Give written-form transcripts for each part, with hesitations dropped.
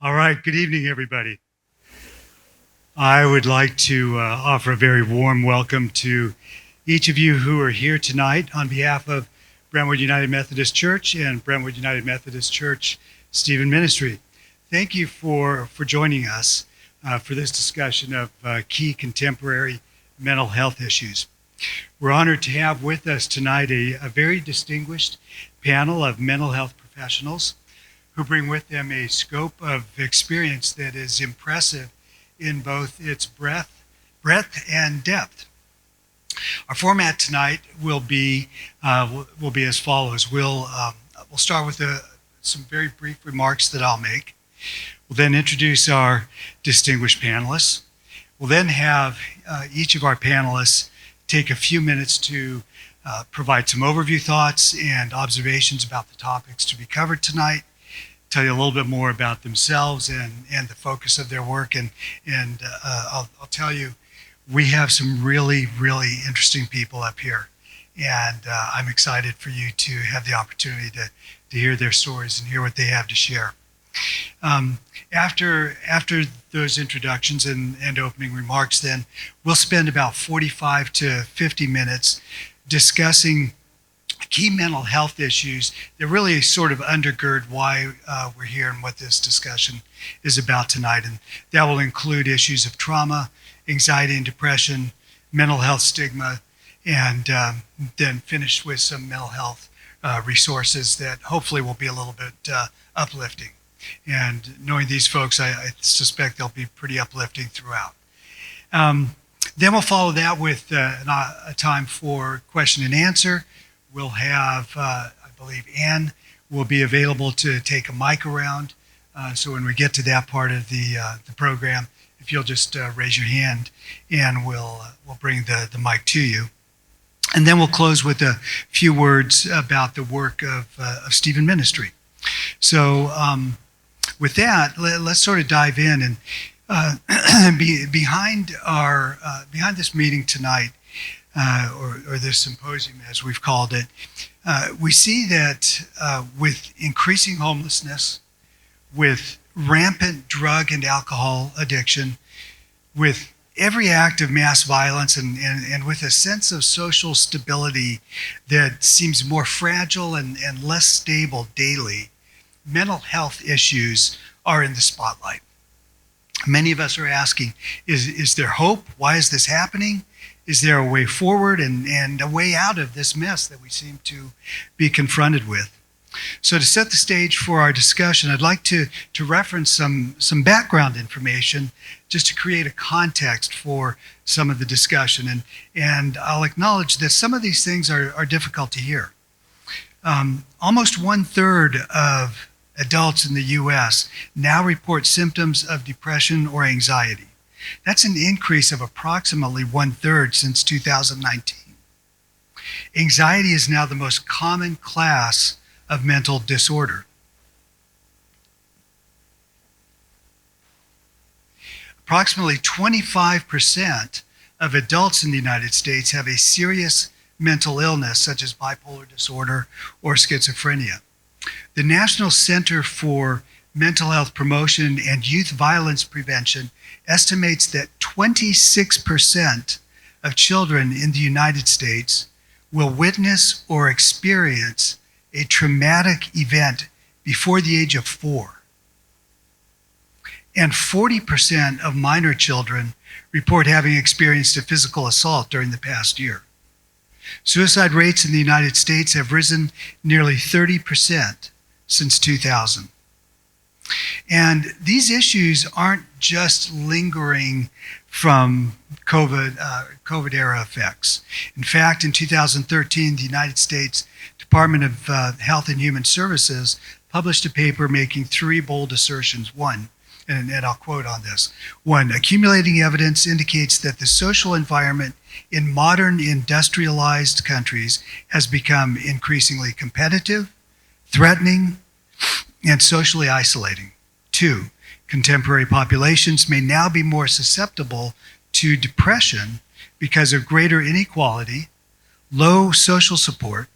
All right, good evening, everybody. I would like to offer a very warm welcome to each of you who are here tonight on behalf of Brentwood United Methodist Church and Brentwood United Methodist Church Stephen Ministry. Thank you for joining us for this discussion of key contemporary mental health issues. We're honored to have with us tonight a very distinguished panel of mental health professionals who bring with them a scope of experience that is impressive in both its breadth and depth. Our format tonight will be as follows. We'll start with some very brief remarks that I'll make. We'll then introduce our distinguished panelists. We'll then have each of our panelists take a few minutes to provide some overview thoughts and observations about the topics to be covered tonight, tell you a little bit more about themselves and the focus of their work. And I'll tell you, we have some really, really interesting people up here. And I'm excited for you to have the opportunity to hear their stories and hear what they have to share. After those introductions and opening remarks, then we'll spend about 45 to 50 minutes discussing key mental health issues that really sort of undergird why we're here and what this discussion is about tonight. And that will include issues of trauma, anxiety and depression, mental health stigma, and then finish with some mental health resources that hopefully will be a little bit uplifting. And knowing these folks, I suspect they'll be pretty uplifting throughout. Then we'll follow that with a time for question and answer. We'll have, I believe Ann will be available to take a mic around. So when we get to that part of the program, if you'll just raise your hand, and we'll bring the mic to you. And then we'll close with a few words about the work of Stephen Ministry. So with that, let's sort of dive in. And behind this meeting tonight, or this symposium, as we've called it, we see that with increasing homelessness, with rampant drug and alcohol addiction, with every act of mass violence, and with a sense of social stability that seems more fragile and less stable daily, mental health issues are in the spotlight. Many of us are asking, is there hope? Why is this happening? Is there a way forward and a way out of this mess that we seem to be confronted with? So to set the stage for our discussion, I'd like to reference some background information just to create a context for some of the discussion. And I'll acknowledge that some of these things are difficult to hear. Almost 1/3 of adults in the U.S. now report symptoms of depression or anxiety. That's an increase of approximately 1/3 since 2019. Anxiety is now the most common class of mental disorder. Approximately 25% of adults in the United States have a serious mental illness, such as bipolar disorder or schizophrenia. The National Center for Mental Health Promotion and Youth Violence Prevention estimates that 26% of children in the United States will witness or experience a traumatic event before the age of 4. And 40% of minor children report having experienced a physical assault during the past year. Suicide rates in the United States have risen nearly 30% since 2000. And these issues aren't just lingering from COVID era effects. In fact, in 2013, the United States Department of Health and Human Services published a paper making 3 bold assertions. One, and I'll quote on this. One, accumulating evidence indicates that the social environment in modern industrialized countries has become increasingly competitive, threatening, and socially isolating. 2, contemporary populations may now be more susceptible to depression because of greater inequality, low social support,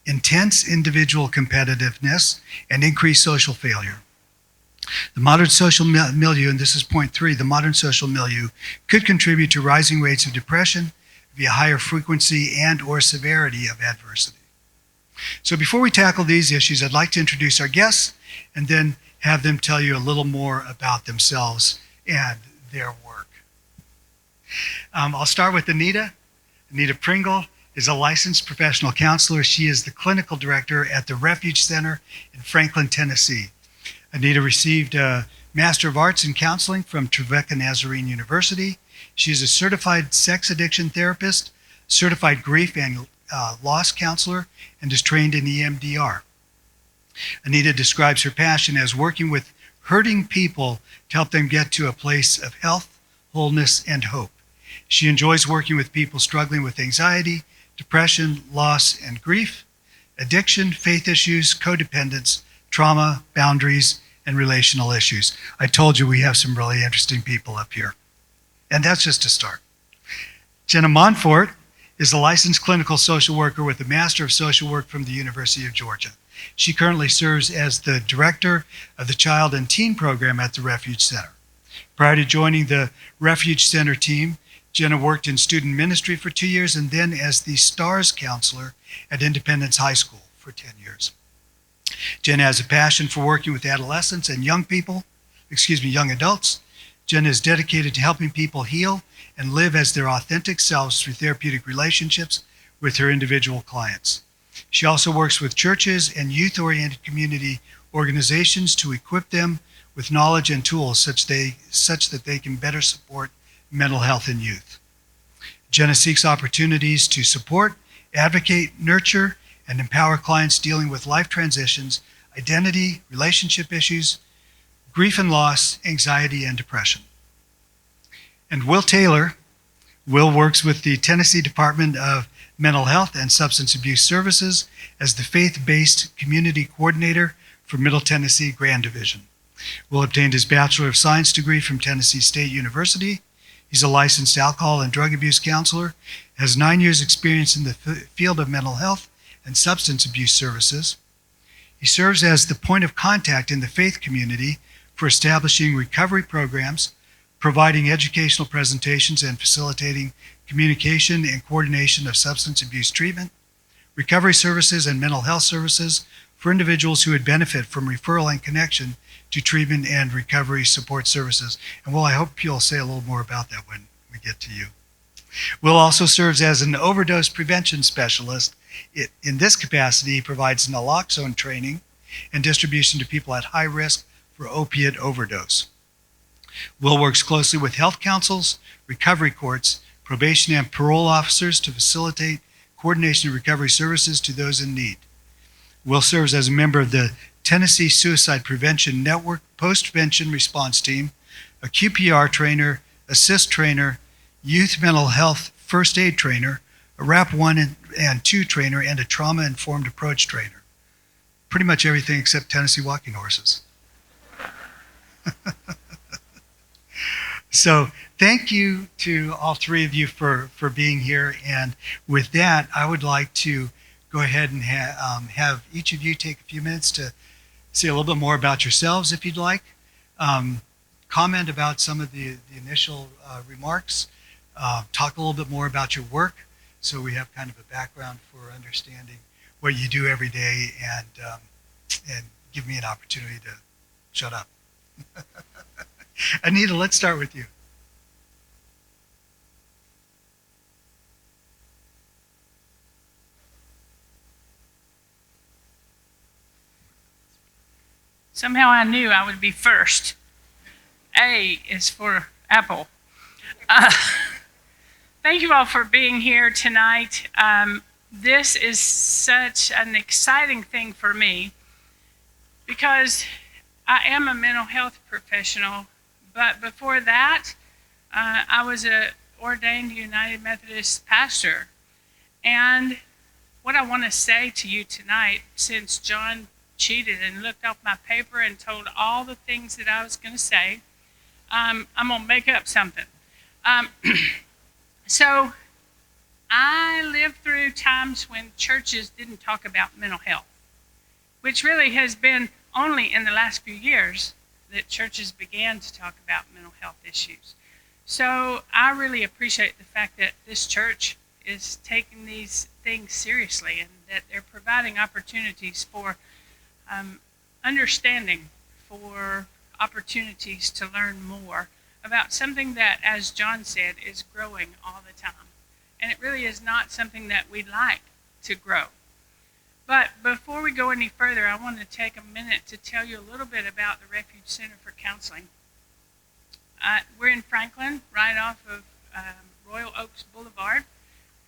intense individual competitiveness, and increased social failure. The modern social milieu, and this is point 3, the modern social milieu could contribute to rising rates of depression via higher frequency and or severity of adversity. So before we tackle these issues, I'd like to introduce our guests and then have them tell you a little more about themselves and their work. I'll start with Anita. Anita Pringle is a licensed professional counselor. She is the clinical director at the Refuge Center in Franklin, Tennessee. Anita received a Master of Arts in Counseling from Trevecca Nazarene University. She is a certified sex addiction therapist, certified grief and loss counselor, and is trained in EMDR. Anita describes her passion as working with hurting people to help them get to a place of health, wholeness, and hope. She enjoys working with people struggling with anxiety, depression, loss, and grief, addiction, faith issues, codependence, trauma, boundaries, and relational issues. I told you we have some really interesting people up here. And that's just a start. Jenna Monforte is a licensed clinical social worker with a Master of Social Work from the University of Georgia. She currently serves as the director of the Child and Teen Program at the Refuge Center. Prior to joining the Refuge Center team, Jenna worked in student ministry for 2 years and then as the STARS counselor at Independence High School for 10 years. Jenna has a passion for working with adolescents and young adults. Jenna is dedicated to helping people heal and live as their authentic selves through therapeutic relationships with her individual clients. She also works with churches and youth-oriented community organizations to equip them with knowledge and tools such that they can better support mental health in youth. Jenna seeks opportunities to support, advocate, nurture, and empower clients dealing with life transitions, identity, relationship issues, grief and loss, anxiety, and depression. And Will Taylor. Will works with the Tennessee Department of Mental Health and Substance Abuse Services as the faith-based community coordinator for Middle Tennessee Grand Division. Will obtained his Bachelor of Science degree from Tennessee State University. He's a licensed alcohol and drug abuse counselor, has 9 years experience in the field of mental health and substance abuse services. He serves as the point of contact in the faith community for establishing recovery programs, providing educational presentations, and facilitating communication and coordination of substance abuse treatment, recovery services, and mental health services for individuals who would benefit from referral and connection to treatment and recovery support services. And Will, I hope you'll say a little more about that when we get to you. Will also serves as an overdose prevention specialist. In this capacity, he provides naloxone training and distribution to people at high risk for opiate overdose. Will works closely with health councils, recovery courts, probation and parole officers to facilitate coordination of recovery services to those in need. Will serves as a member of the Tennessee Suicide Prevention Network Post-Prevention Response Team, a QPR trainer, assist trainer, youth mental health first aid trainer, a RAP 1 and 2 trainer, and a trauma-informed approach trainer. Pretty much everything except Tennessee walking horses. So thank you to all three of you for being here. And with that, I would like to go ahead and have each of you take a few minutes to say a little bit more about yourselves, if you'd like. Comment about some of the initial remarks. Talk a little bit more about your work so we have kind of a background for understanding what you do every day, and give me an opportunity to shut up. Anita, let's start with you. Somehow I knew I would be first. A is for Apple. Thank you all for being here tonight. This is such an exciting thing for me because I am a mental health professional, but before that, I was an ordained United Methodist pastor. And what I want to say to you tonight, since John cheated and looked off my paper and told all the things that I was going to say, I'm going to make up something. So I lived through times when churches didn't talk about mental health, which really has been only in the last few years that churches began to talk about mental health issues. So I really appreciate the fact that this church is taking these things seriously and that they're providing opportunities for understanding, for opportunities to learn more about something that, as John said, is growing all the time. And it really is not something that we'd like to grow. But before we go any further, I want to take a minute to tell you a little bit about the Refuge Center for Counseling. We're in Franklin, right off of Royal Oaks Boulevard.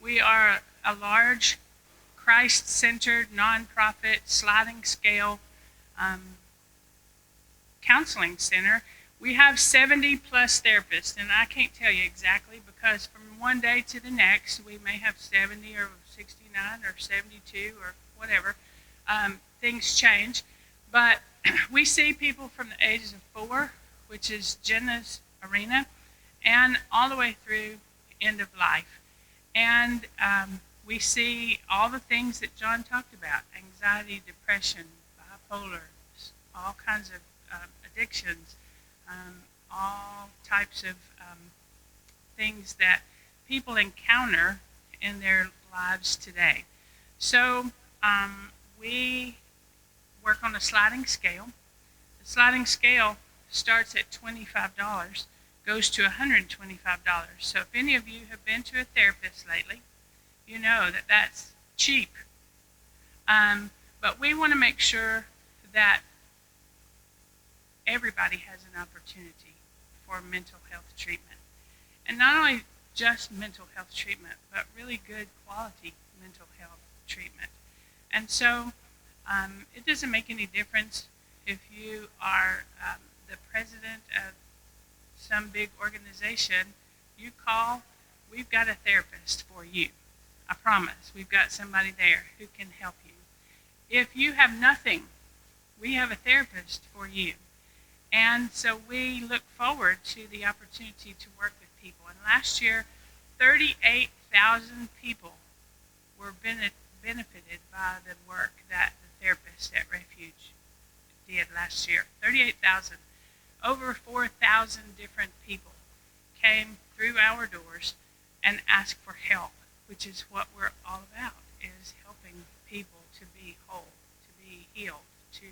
We are a large, Christ-centered, nonprofit, sliding scale counseling center. We have 70 plus therapists, and I can't tell you exactly because from one day to the next, we may have 70 or 69 or 72 or whatever. Things change. But we see people from the ages of 4, which is Jenna's arena, and all the way through end of life. And we see all the things that John talked about: anxiety, depression, bipolar, all kinds of addictions, all types of things that people encounter in their lives today. So we work on a sliding scale. The sliding scale starts at $25, goes to $125. So if any of you have been to a therapist lately, you know that that's cheap. But we want to make sure that everybody has an opportunity for mental health treatment. And not only just mental health treatment, but really good quality mental health treatment. And so it doesn't make any difference if you are the president of some big organization. You call, we've got a therapist for you. I promise, we've got somebody there who can help you. If you have nothing, we have a therapist for you. And so we look forward to the opportunity to work with people. And last year, 38,000 people were benefited by the work that the therapists at Refuge did last year. 38,000. Over 4,000 different people came through our doors and asked for help, which is what we're all about, is helping people to be whole, to be healed, to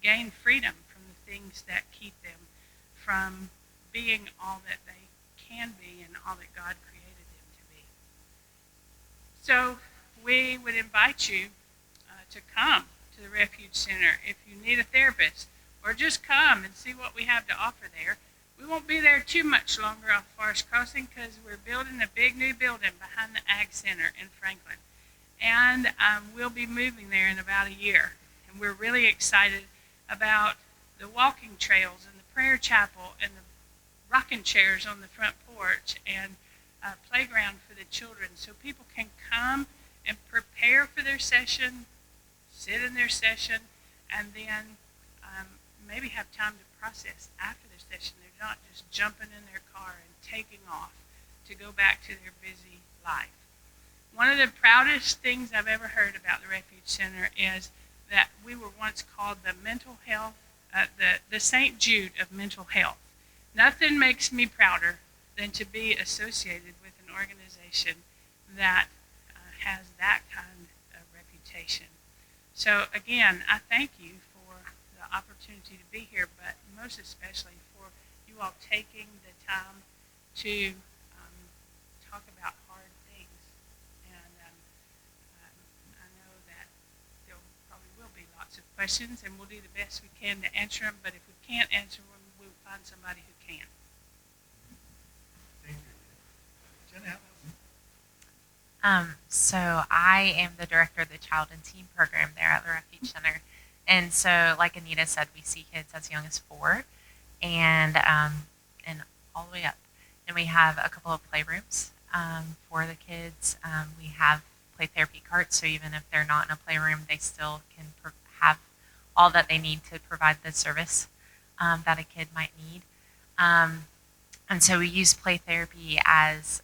gain freedom from the things that keep them from being all that they can be and all that God created them to be. So we would invite you to come to the Refuge Center if you need a therapist, or just come and see what we have to offer there. We won't be there too much longer off Forest Crossing because we're building a big new building behind the Ag Center in Franklin. And we'll be moving there in about a year. And we're really excited about the walking trails and the prayer chapel and the rocking chairs on the front porch and a playground for the children, so people can come and prepare for their session, sit in their session, and then maybe have time to process after their session. They're not just jumping in their car and taking off to go back to their busy life. One of the proudest things I've ever heard about the Refuge Center is that we were once called the mental health, the St. Jude of mental health. Nothing makes me prouder than to be associated with an organization that has that kind of reputation. So again, I thank you for the opportunity to be here, but most especially for you all taking the time to talk about hard things. And I know that there probably will be lots of questions, and we'll do the best we can to answer them, but if we can't answer them, we'll find somebody who can. Thank you. Jenna, So I am the director of the Child and Teen Program there at the Refuge Center. And so, like Anita said, we see kids as young as 4 and all the way up. And we have a couple of playrooms for the kids. We have play therapy carts, so even if they're not in a playroom, they still can have all that they need to provide the service that a kid might need. And so we use play therapy as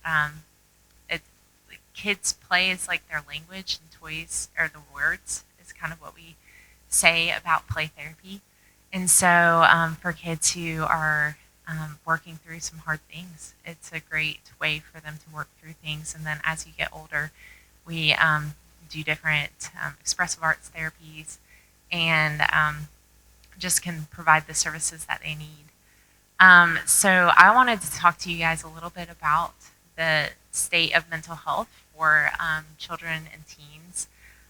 kids play is like their language, and toys are the words, is kind of what we say about play therapy. And so for kids who are working through some hard things, it's a great way for them to work through things. And then as you get older, we do different expressive arts therapies and just can provide the services that they need. So I wanted to talk to you guys a little bit about the state of mental health for children and teens.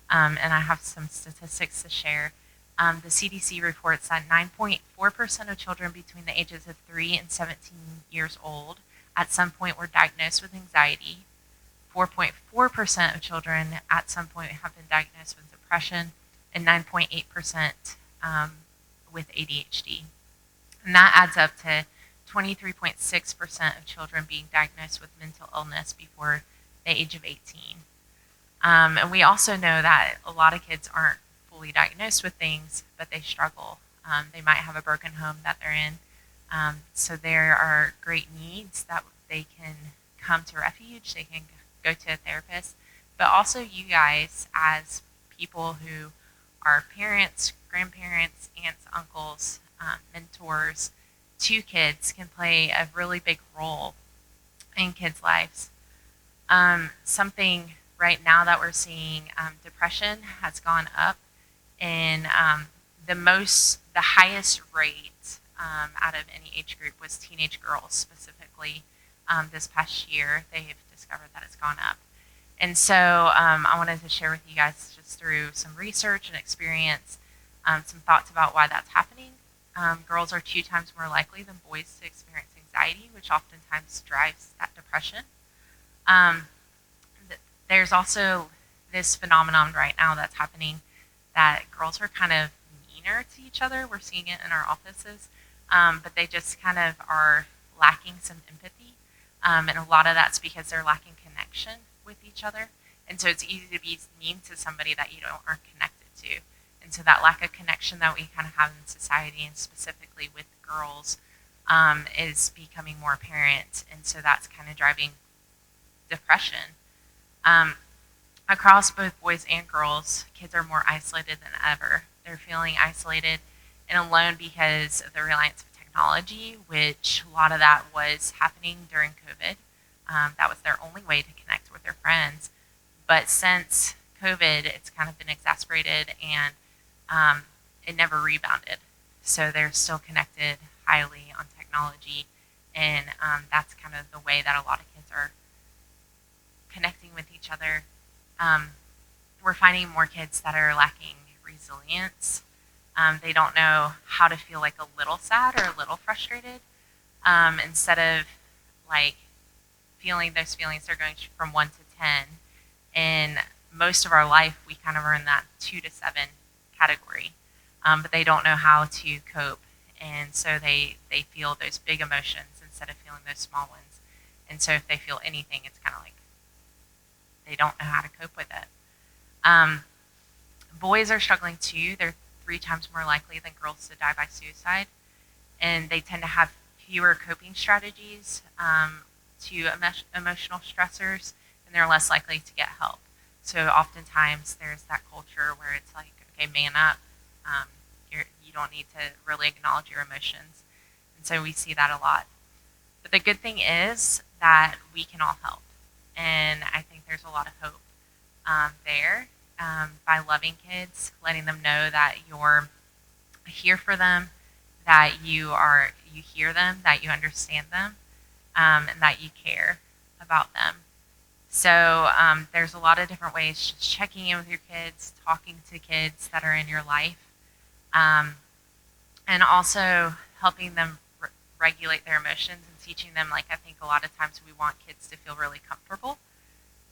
And I have some statistics to share. The CDC reports that 9.4% of children between the ages of 3 and 17 years old at some point were diagnosed with anxiety. 4.4% of children at some point have been diagnosed with depression, and 9.8% with ADHD. And that adds up to 23.6% of children being diagnosed with mental illness before the age of 18. And we also know that a lot of kids aren't fully diagnosed with things, but they struggle. They might have a broken home that they're in. So there are great needs that they can come to refuge, they can go to a therapist, but also you guys as people who are parents, grandparents, aunts, uncles, mentors to kids can play a really big role in kids' lives. Something right now that we're seeing, depression has gone up in the highest rate out of any age group was teenage girls specifically. This past year, they've discovered that it's gone up. And so I wanted to share with you guys just through some research and experience, some thoughts about why that's happening. Girls are 2 times more likely than boys to experience anxiety, which oftentimes drives that depression. There's also this phenomenon right now that's happening that girls are kind of meaner to each other. We're seeing it in our offices, but they just kind of are lacking some empathy. And a lot of that's because they're lacking connection with each other. And so it's easy to be mean to somebody that you aren't connected to. And so that lack of connection that we kind of have in society, and specifically with girls, is becoming more apparent. And so that's kind of driving depression. Across both boys and girls, kids are more isolated than ever. They're feeling isolated and alone because of the reliance of technology, which a lot of that was happening during COVID. That was their only way to connect with their friends. But since COVID, it's kind of been exacerbated and it never rebounded. So they're still connected highly on technology, and that's kind of the way that a lot of kids are connecting with each other. We're finding more kids that are lacking resilience. They don't know how to feel like a little sad or a little frustrated. Instead of like feeling those feelings, they're going from 1 to 10. And most of our life, we kind of are in that 2 to 7 category. But they don't know how to cope. And so they feel those big emotions instead of feeling those small ones. And so if they feel anything, it's kind of like they don't know how to cope with it. Boys are struggling too. They're 3 times more likely than girls to die by suicide. And they tend to have fewer coping strategies to emotional stressors, and they're less likely to get help. So oftentimes there's that culture where it's like, okay, man up. You don't need to really acknowledge your emotions. And so we see that a lot. But the good thing is that we can all help. And I think there's a lot of hope there by loving kids, letting them know that you're here for them, that you hear them, that you understand them, and that you care about them. So there's a lot of different ways, just checking in with your kids, talking to kids that are in your life, and also helping them regulate their emotions and teaching them, like I think a lot of times we want kids to feel really comfortable,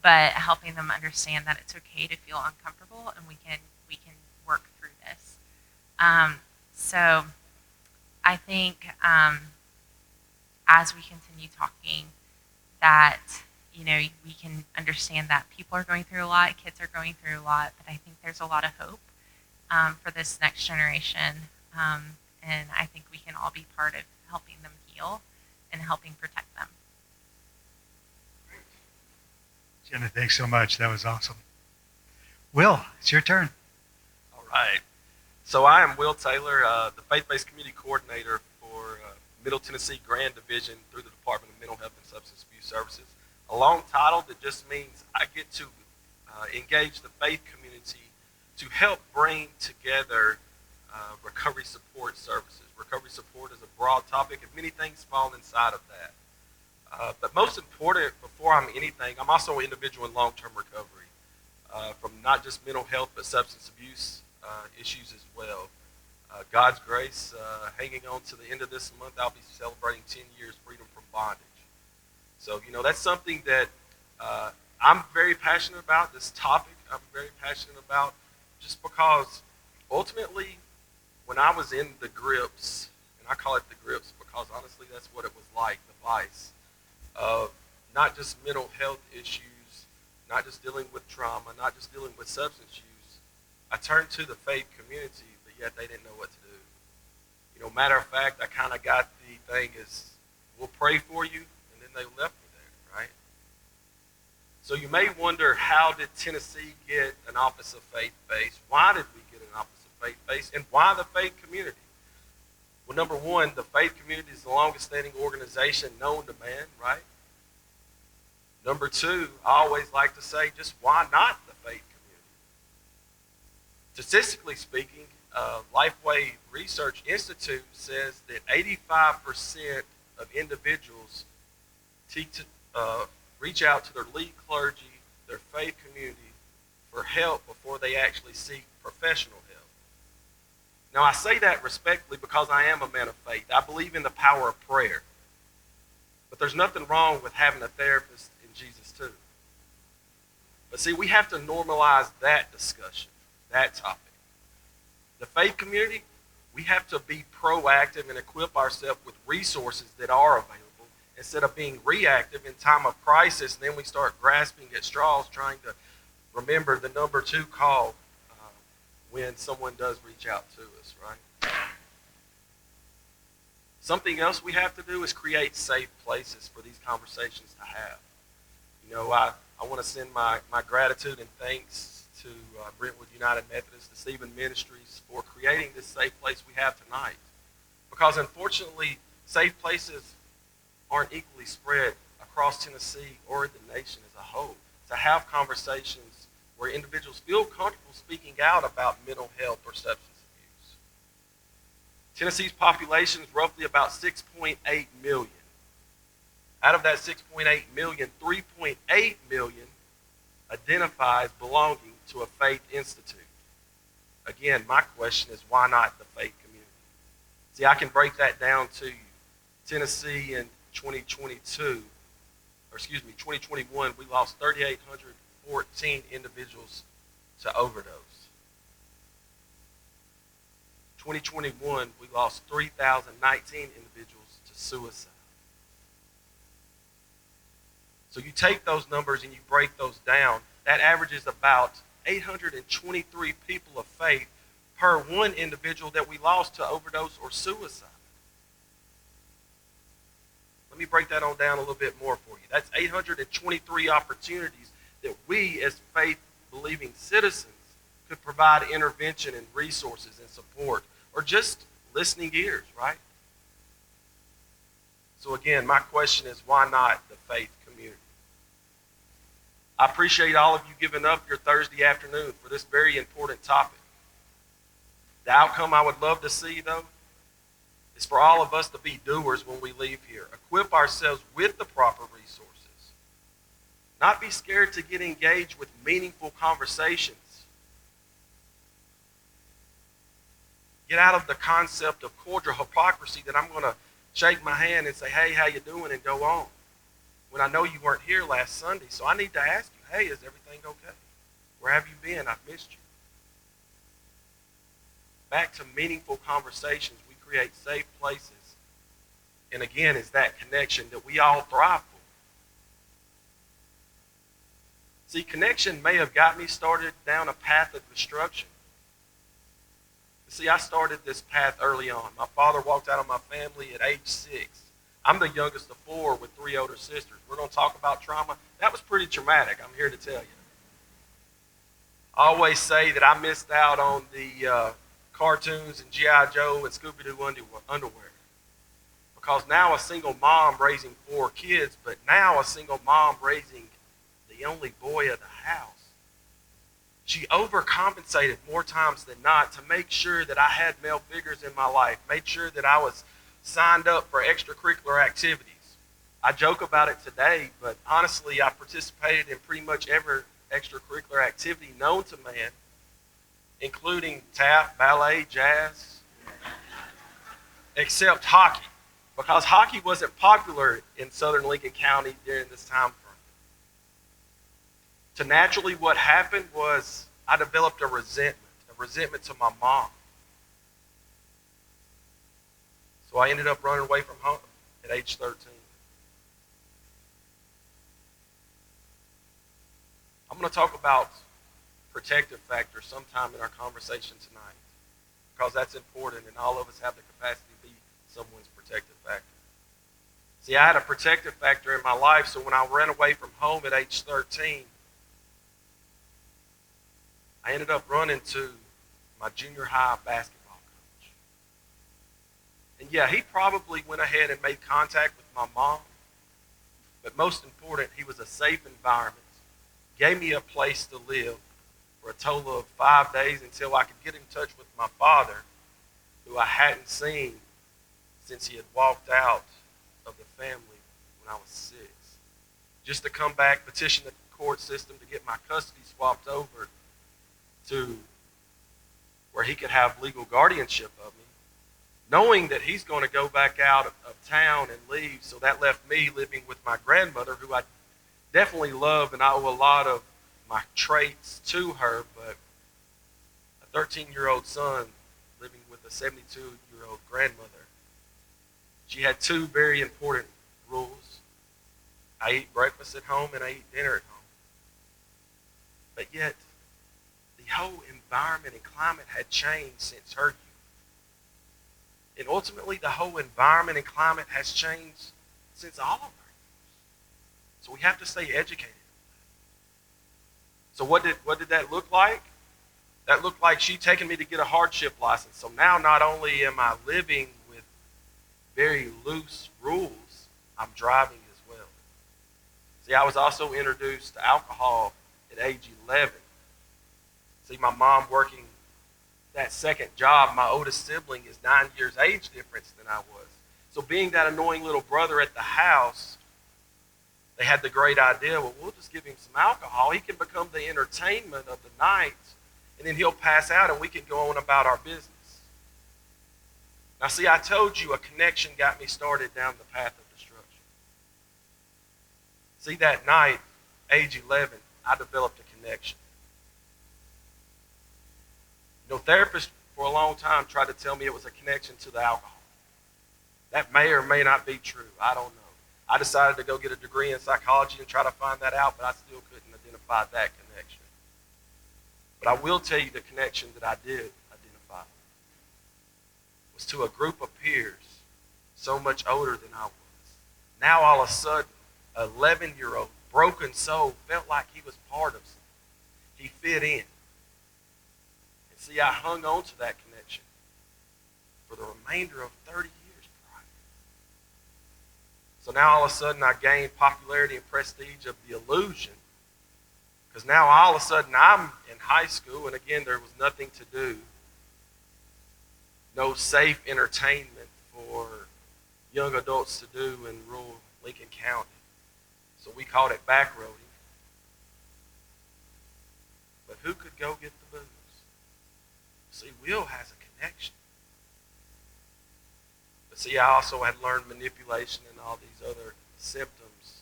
but helping them understand that it's okay to feel uncomfortable and we can work through this. So I think as we continue talking that, we can understand that people are going through a lot, kids are going through a lot, but I think there's a lot of hope for this next generation. And I think we can all be part of helping them heal and helping protect them. Jenna, thanks so much. That was awesome. Will, it's your turn. All right. So I am Will Taylor, the Faith-Based Community Coordinator for Middle Tennessee Grand Division through the Department of Mental Health and Substance Abuse Services. A long title that just means I get to engage the faith community to help bring together recovery support services. Recovery support is a broad topic, and many things fall inside of that. But most important, before I'm anything, I'm also an individual in long-term recovery from not just mental health, but substance abuse issues as well. God's grace, hanging on to the end of this month, I'll be celebrating 10 years freedom from bondage. So, that's something that I'm very passionate about, this topic I'm very passionate about, just because ultimately when I was in the grips, and I call it the grips because honestly that's what it was like, the vice of not just mental health issues, not just dealing with trauma, not just dealing with substance use, I turned to the faith community, but yet they didn't know what to do. Matter of fact, I kind of got the thing is, we'll pray for you, and then they left me there, right? So you may wonder, how did Tennessee get an Office of Faith-Based? Why did we get an Office of Faith-Based? And why the faith community? Well, number one, the faith community is the longest standing organization known to man, right? Number two, I always like to say, just why not the faith community? Statistically speaking, Lifeway Research Institute says that 85% of individuals reach out to their lead clergy, their faith community, for help before they actually seek professional help. Now, I say that respectfully because I am a man of faith. I believe in the power of prayer. But there's nothing wrong with having a therapist in Jesus too. But see, we have to normalize that discussion, that topic. The faith community, we have to be proactive and equip ourselves with resources that are available instead of being reactive in time of crisis, and then we start grasping at straws trying to remember the number 2 call when someone does reach out to us, right? Something else we have to do is create safe places for these conversations to have. I want to send my gratitude and thanks to Brentwood United Methodist, the Stephen Ministries, for creating this safe place we have tonight. Because unfortunately, safe places aren't equally spread across Tennessee or the nation as a whole. To have conversations where individuals feel comfortable speaking out about mental health or substance abuse. Tennessee's population is roughly about 6.8 million. Out of that 6.8 million, 3.8 million identify as belonging to a faith institute. Again, my question is, why not the faith community? See, I can break that down to you. Tennessee in 2021, we lost 3,814 individuals to overdose. 2021, we lost 3,019 individuals to suicide. So you take those numbers and you break those down, that averages about 823 people of faith per one individual that we lost to overdose or suicide. Let me break that on down a little bit more for you. That's 823 opportunities that we as faith-believing citizens could provide intervention and resources and support, or just listening ears, right? So again, my question is, why not the faith community? I appreciate all of you giving up your Thursday afternoon for this very important topic. The outcome I would love to see, though, is for all of us to be doers when we leave here. Equip ourselves with the proper resources. Not be scared to get engaged with meaningful conversations. Get out of the concept of cordial hypocrisy that I'm going to shake my hand and say, hey, how you doing, and go on. When I know you weren't here last Sunday, so I need to ask you, hey, is everything okay? Where have you been? I've missed you. Back to meaningful conversations. We create safe places. And again, it's that connection that we all thrive for. See, connection may have got me started down a path of destruction. See, I started this path early on. My father walked out of my family at age 6. I'm the youngest of 4 with 3 older sisters. We're going to talk about trauma. That was pretty traumatic, I'm here to tell you. I always say that I missed out on the cartoons and G.I. Joe and Scooby-Doo underwear. Because now a single mom raising 4 kids, but now a single mom raising the only boy of the house. She overcompensated more times than not to make sure that I had male figures in my life, made sure that I was signed up for extracurricular activities. I joke about it today, but honestly, I participated in pretty much every extracurricular activity known to man, including tap, ballet, jazz, except hockey, because hockey wasn't popular in southern Lincoln County during this time frame. So naturally what happened was I developed a resentment to my mom. So I ended up running away from home at age 13. I'm going to talk about protective factors sometime in our conversation tonight, because that's important, and all of us have the capacity to be someone's protective factor. See, I had a protective factor in my life, so when I ran away from home at age 13, I ended up running to my junior high basketball coach. And yeah, he probably went ahead and made contact with my mom, but most important, he was a safe environment, gave me a place to live for a total of 5 days until I could get in touch with my father, who I hadn't seen since he had walked out of the family when I was 6. Just to come back, petition the court system to get my custody swapped over to where he could have legal guardianship of me, knowing that he's going to go back out of town and leave. So that left me living with my grandmother, who I definitely love, and I owe a lot of my traits to her, but a 13-year-old son living with a 72-year-old grandmother. She had 2 very important rules. I eat breakfast at home and I eat dinner at home. But yet, the whole environment and climate had changed since her youth. And ultimately, the whole environment and climate has changed since all of our youth. So we have to stay educated. So what did that look like? That looked like she taking me to get a hardship license. So now not only am I living with very loose rules, I'm driving as well. See, I was also introduced to alcohol at age 11. See, my mom working that second job, my oldest sibling is 9 years age difference than I was. So being that annoying little brother at the house, they had the great idea, well, we'll just give him some alcohol. He can become the entertainment of the night, and then he'll pass out and we can go on about our business. Now see, I told you a connection got me started down the path of destruction. See, that night, age 11, I developed a connection. You know, therapists for a long time tried to tell me it was a connection to the alcohol. That may or may not be true. I don't know. I decided to go get a degree in psychology and try to find that out, but I still couldn't identify that connection. But I will tell you the connection that I did identify was to a group of peers so much older than I was. Now all of a sudden, an 11-year-old broken soul felt like he was part of something. He fit in. And see, I hung on to that connection for the remainder of 30 years. So now all of a sudden I gained popularity and prestige of the illusion, because now all of a sudden I'm in high school, and again there was nothing to do, no safe entertainment for young adults to do in rural Lincoln County. So we called it backroading. But who could go get the booze? See, Will has a connection. But see, I also had learned manipulation and all these other symptoms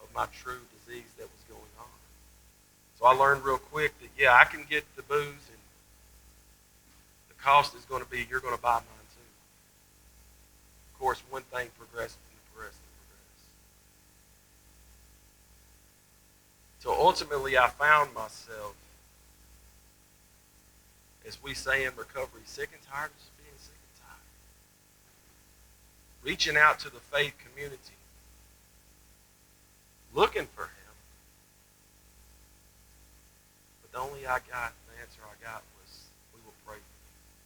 of my true disease that was going on. So I learned real quick that, yeah, I can get the booze, and the cost is going to be you're going to buy mine too. Of course, one thing progressed and progressed and progressed. So ultimately, I found myself, as we say in recovery, sick and tired of just being sick and tired. Reaching out to the faith community, looking for him. But the answer I got was, we will pray for you.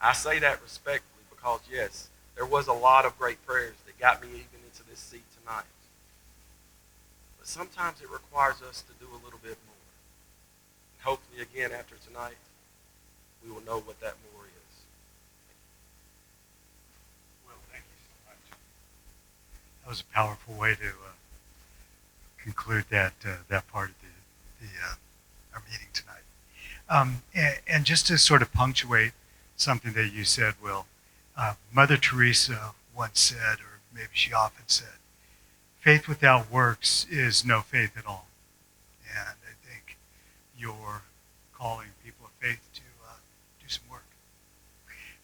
I say that respectfully because, yes, there was a lot of great prayers that got me even into this seat tonight. But sometimes it requires us to do a little bit more. And hopefully, again, after tonight, we will know what that more is. Well, thank you so much. That was a powerful way to conclude that part of our meeting tonight. And just to sort of punctuate something that you said, Will, Mother Teresa once said, or maybe she often said, faith without works is no faith at all. And I think you're calling people of faith to do some work.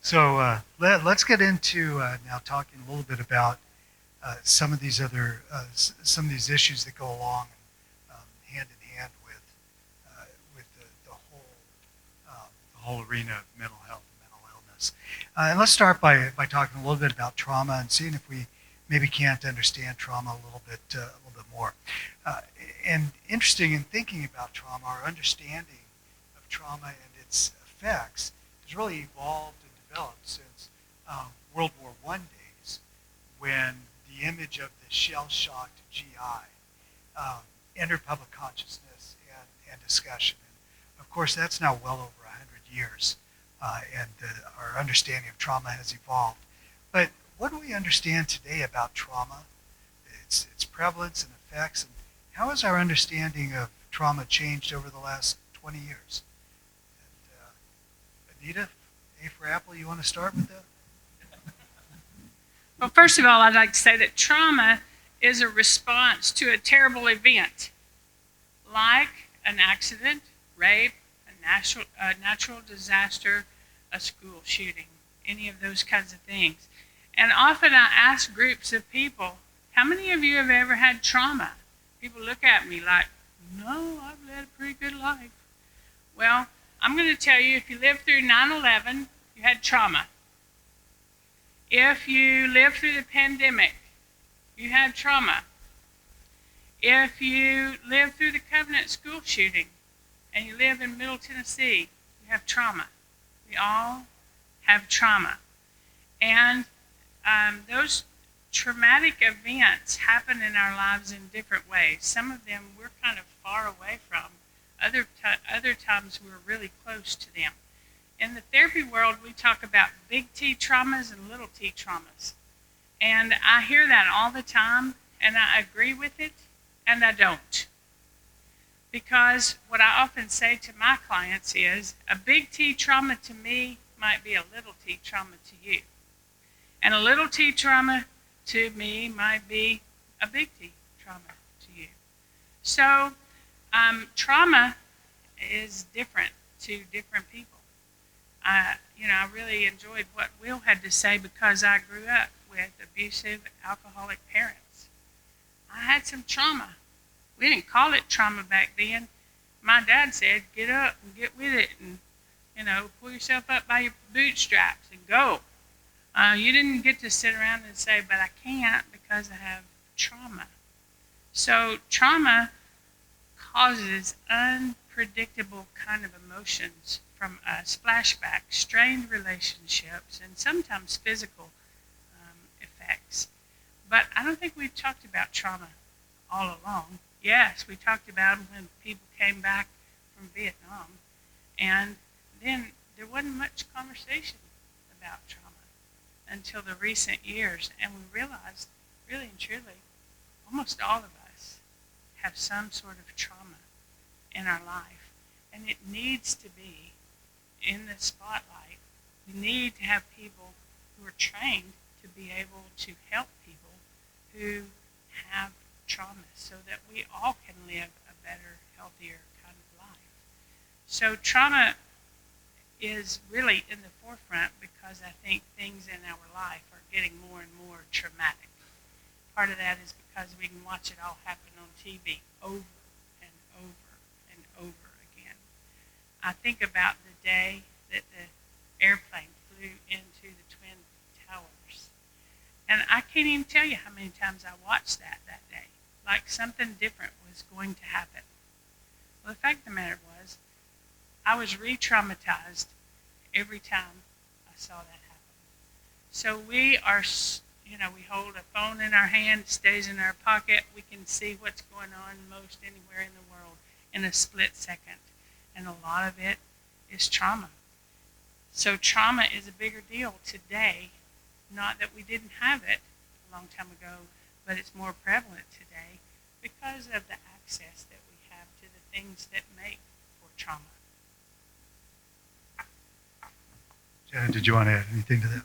So let's get into now talking a little bit about some of these other some of these issues that go along hand in hand with the whole arena of mental health and mental illness. And let's start by talking a little bit about trauma and seeing if we maybe can't understand trauma a little bit more. And interesting in thinking about trauma, our understanding of trauma and its effects has really evolved and developed since World War I days, when the image of the shell-shocked GI entered public consciousness and discussion. And of course, that's now well over 100 years, and our understanding of trauma has evolved. But what do we understand today about trauma, its prevalence and effects, and how has our understanding of trauma changed over the last 20 years? And Anita, A for Apple, you want to start with that? Well, first of all, I'd like to say that trauma is a response to a terrible event, like an accident, rape, a natural disaster, a school shooting, any of those kinds of things. And often I ask groups of people, how many of you have ever had trauma? People look at me like, no, I've led a pretty good life. Well, I'm going to tell you, if you lived through 9/11, you had trauma. If you lived through the pandemic, you had trauma. If you lived through the Covenant school shooting and you live in Middle Tennessee, you have trauma. We all have trauma. And those traumatic events happen in our lives in different ways. Some of them we're kind of far away from. Other times we're really close to them. In the therapy world, we talk about big T traumas and little t traumas. And I hear that all the time, and I agree with it, and I don't. Because what I often say to my clients is, a big T trauma to me might be a little t trauma to you. And a little t trauma to me might be a big T trauma to you. So trauma is different to different people. I really enjoyed what Will had to say because I grew up with abusive, alcoholic parents. I had some trauma. We didn't call it trauma back then. My dad said, get up and get with it and, pull yourself up by your bootstraps and go. You didn't get to sit around and say, but I can't because I have trauma. So trauma causes unpredictable kind of emotions from us, flashbacks, strained relationships, and sometimes physical effects. But I don't think we've talked about trauma all along. Yes, we talked about them when people came back from Vietnam, and then there wasn't much conversation about trauma until the recent years, and we realized, really and truly, almost all of us have some sort of trauma in our life, and it needs to be in the spotlight. We need to have people who are trained to be able to help people who have trauma so that we all can live a better, healthier kind of life. So trauma is really in the forefront because I think things in our life are getting more and more traumatic. Part of that is because we can watch it all happen on TV over and over and over again. I think about the day that the airplane flew into the Twin Towers. And I can't even tell you how many times I watched that day. Like something different was going to happen. Well, the fact of the matter was, I was re-traumatized every time I saw that happen. So we are, we hold a phone in our hand, it stays in our pocket. We can see what's going on most anywhere in the world in a split second. And a lot of it is trauma. So trauma is a bigger deal today. Not that we didn't have it a long time ago, but it's more prevalent today because of the access that we have to the things that make for trauma. Jenna, did you want to add anything to that?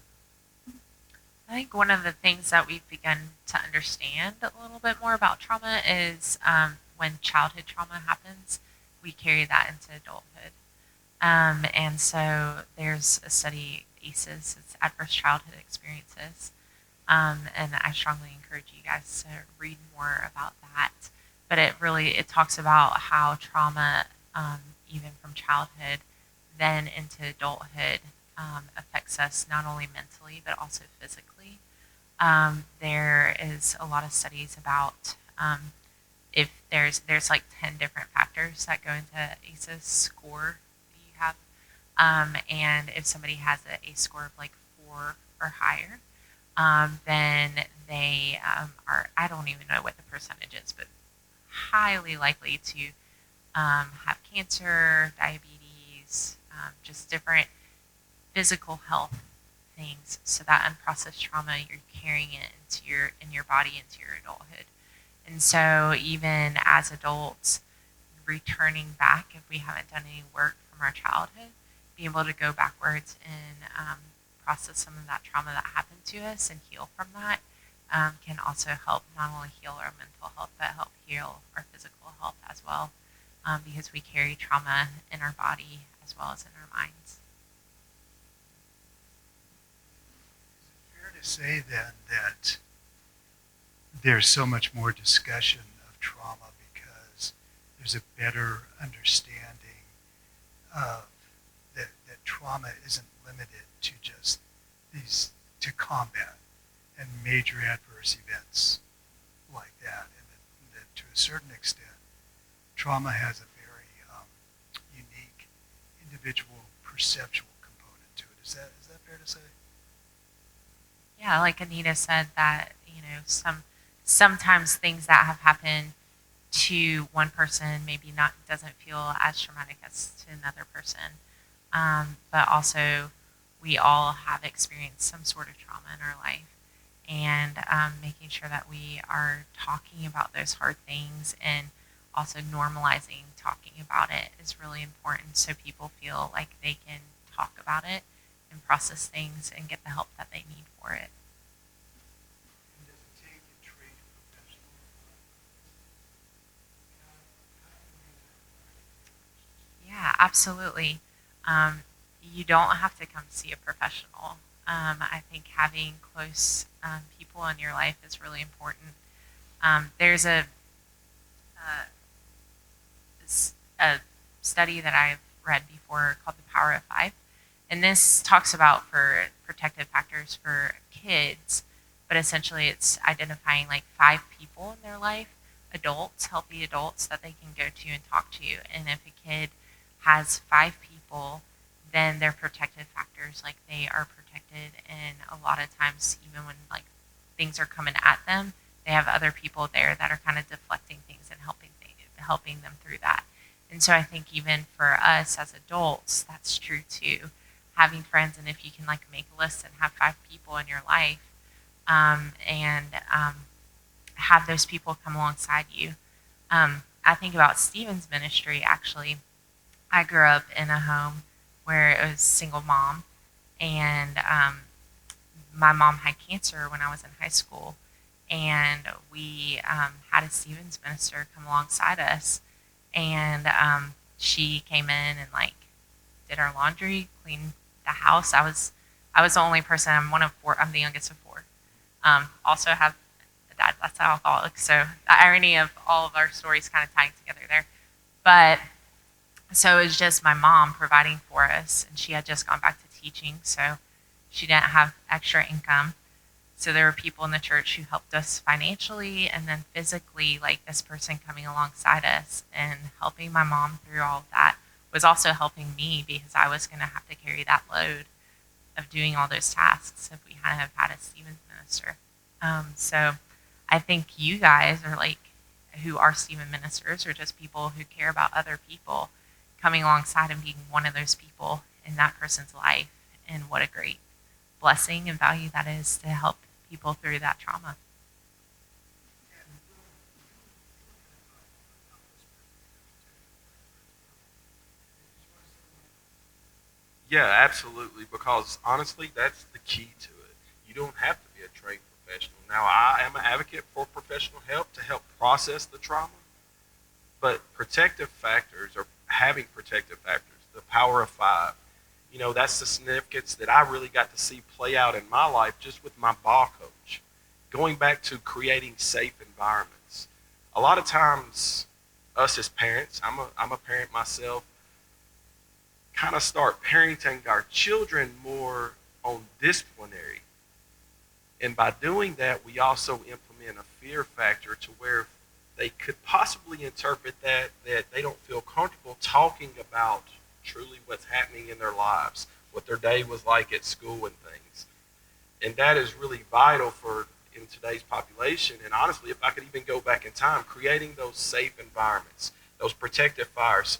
I think one of the things that we've begun to understand a little bit more about trauma is when childhood trauma happens, we carry that into adulthood. And so there's a study, ACEs, it's Adverse Childhood Experiences, and I strongly encourage you guys to read more about that. But it talks about how trauma, even from childhood, then into adulthood, affects us not only mentally but also physically. There is a lot of studies about if there's like 10 different factors that go into ACEs score that you have, and if somebody has a ACE score of like 4 or higher, then they are, I don't even know what the percentage is, but highly likely to have cancer, diabetes, just different physical health things. So that unprocessed trauma, you're carrying it in your body into your adulthood. And so even as adults, returning back, if we haven't done any work from our childhood, being able to go backwards and process some of that trauma that happened to us and heal from that can also help not only heal our mental health, but help heal our physical health as well, because we carry trauma in our body as well as in our minds. Fair to say then that there's so much more discussion of trauma because there's a better understanding of that trauma isn't limited to just to combat and major adverse events like that, and that to a certain extent trauma has a very unique individual perceptual component to it. Is that fair to say? Yeah, like Anita said, that sometimes things that have happened to one person maybe not doesn't feel as traumatic as to another person, but also we all have experienced some sort of trauma in our life, and making sure that we are talking about those hard things and also normalizing talking about it is really important, so people feel like they can talk about it and process things and get the help that they need for it. Yeah, absolutely. You don't have to come see a professional. I think having close people in your life is really important. There's a study that I've read before called The Power of Five. And this talks about for protective factors for kids, but essentially it's identifying like 5 people in their life, adults, healthy adults that they can go to and talk to. And if a kid has 5 people, then their protective factors, like they are protected. And a lot of times, even when like things are coming at them, they have other people there that are kind of deflecting things and helping them through that. And so I think even for us as adults, that's true too. Having friends, and if you can like make a list and have 5 people in your life, and have those people come alongside you. I think about Stephen's ministry. Actually, I grew up in a home where it was single mom, and my mom had cancer when I was in high school, and we had a Stephen's minister come alongside us, and she came in and like did our laundry, cleaned the house. I was the only person. I'm one of 4. I'm the youngest of 4. Also have a dad that's an alcoholic. So the irony of all of our stories kind of tying together there. But so it was just my mom providing for us, and she had just gone back to teaching, so she didn't have extra income. So there were people in the church who helped us financially and then physically, like this person coming alongside us and helping my mom through all of that was also helping me because I was going to have to carry that load of doing all those tasks if we hadn't have had a Stevens minister. So I think you guys are like, who are Stephen ministers, or just people who care about other people, coming alongside and being one of those people in that person's life. And what a great blessing and value that is to help people through that trauma. Yeah, absolutely. Because honestly, that's the key to it. You don't have to be a trained professional. Now, I am an advocate for professional help to help process the trauma, but protective factors, or having protective factors, the power of five, that's the significance that I really got to see play out in my life just with my ball coach. Going back to creating safe environments. A lot of times, us as parents, I'm a parent myself, kind of start parenting our children more on disciplinary. And by doing that, we also implement a fear factor to where they could possibly interpret that they don't feel comfortable talking about truly what's happening in their lives, what their day was like at school and things. And that is really vital for in today's population. And honestly, if I could even go back in time, creating those safe environments, those protective five,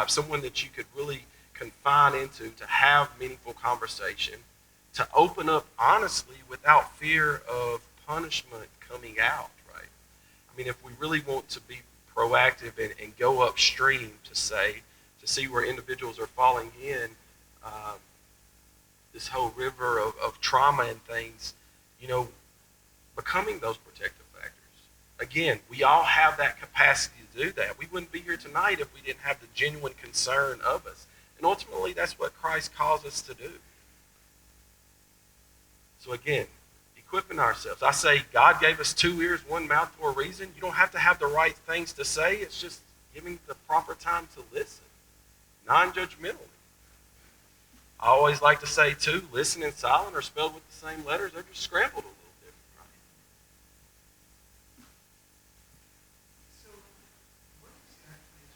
someone that you could really confine into to have meaningful conversation, to open up honestly without fear of punishment coming out, right? I mean, if we really want to be proactive and go upstream to see where individuals are falling in this whole river of trauma and things, becoming those protective factors. Again, we all have that capacity to do that. We wouldn't be here tonight if we didn't have the genuine concern of us. And ultimately, that's what Christ calls us to do. So again, equipping ourselves. I say God gave us 2 ears, 1 mouth for a reason. You don't have to have the right things to say. It's just giving the proper time to listen, non-judgmentally. I always like to say, too, listen and silent are spelled with the same letters. They're just scrambled a little different, right? So, what exactly is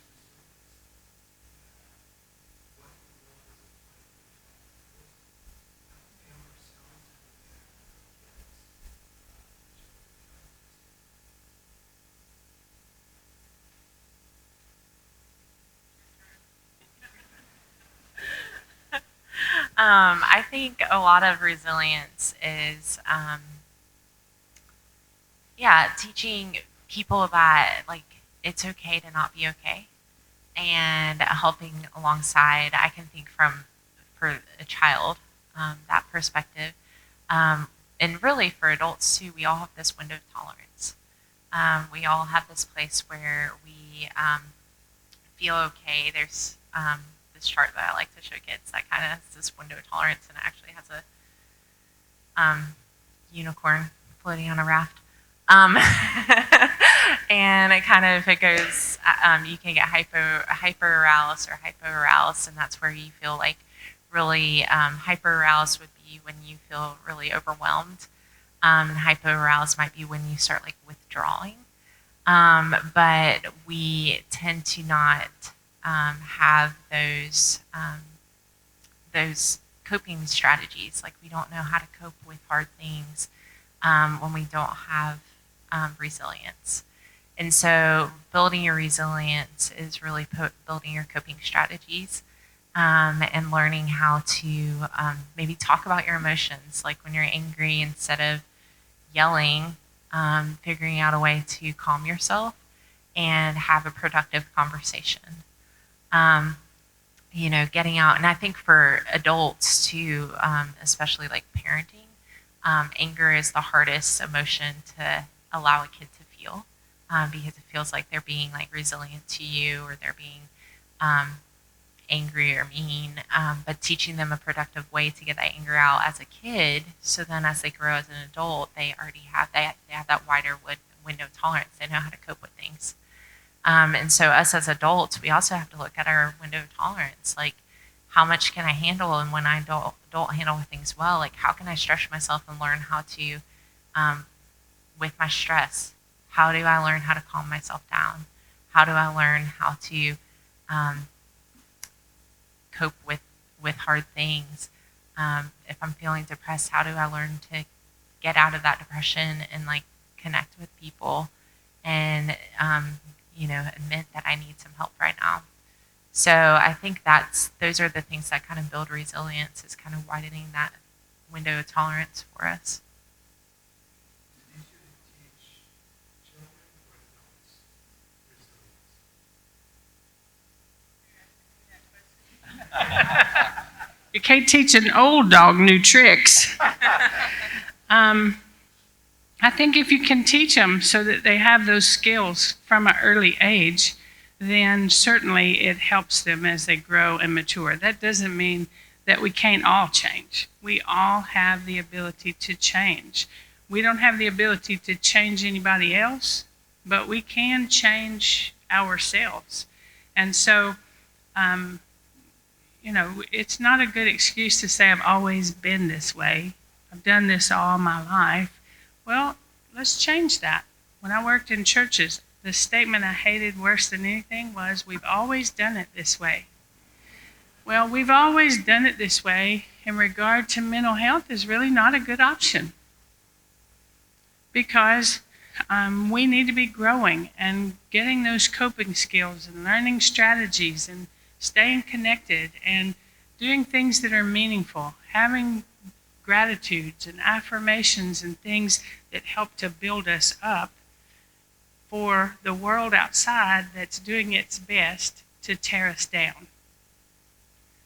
I think a lot of resilience is, teaching people that like it's okay to not be okay, and helping alongside. I can think for a child, that perspective, and really for adults too. We all have this window of tolerance. We all have this place where we feel okay. There's this chart that I like to show kids that kind of has this window of tolerance, and it actually has a unicorn floating on a raft. And it goes, you can get hyper-aroused or hypo-aroused, and that's where you feel like really hyper-aroused would be when you feel really overwhelmed. And hypo-aroused might be when you start like withdrawing. But we tend to not have those coping strategies. Like we don't know how to cope with hard things when we don't have resilience. And so building your resilience is really building your coping strategies and learning how to maybe talk about your emotions. Like when you're angry, instead of yelling, figuring out a way to calm yourself and have a productive conversation. Getting out. And I think for adults too, especially like parenting, anger is the hardest emotion to allow a kid to feel because it feels like they're being like resilient to you, or they're being angry or mean. But teaching them a productive way to get that anger out as a kid, so then as they grow as an adult, they already have that wider window of tolerance. They know how to cope with things. And so us as adults, we also have to look at our window of tolerance. Like, how much can I handle? And when I don't handle things well, like how can I stretch myself and learn how to, with my stress, how do I learn how to calm myself down? How do I learn how to cope with hard things? If I'm feeling depressed, how do I learn to get out of that depression and like connect with people and, admit that I need some help right now. So I think those are the things that kind of build resilience, is kind of widening that window of tolerance for us. You can't teach an old dog new tricks. I think if you can teach them so that they have those skills from an early age, then certainly it helps them as they grow and mature. That doesn't mean that we can't all change. We all have the ability to change. We don't have the ability to change anybody else, but we can change ourselves. And so, it's not a good excuse to say I've always been this way. I've done this all my life. Well, let's change that. When I worked in churches, the statement I hated worse than anything was, we've always done it this way. Well, we've always done it this way in regard to mental health is really not a good option, because we need to be growing and getting those coping skills and learning strategies and staying connected and doing things that are meaningful, having gratitudes and affirmations and things that help to build us up for the world outside that's doing its best to tear us down.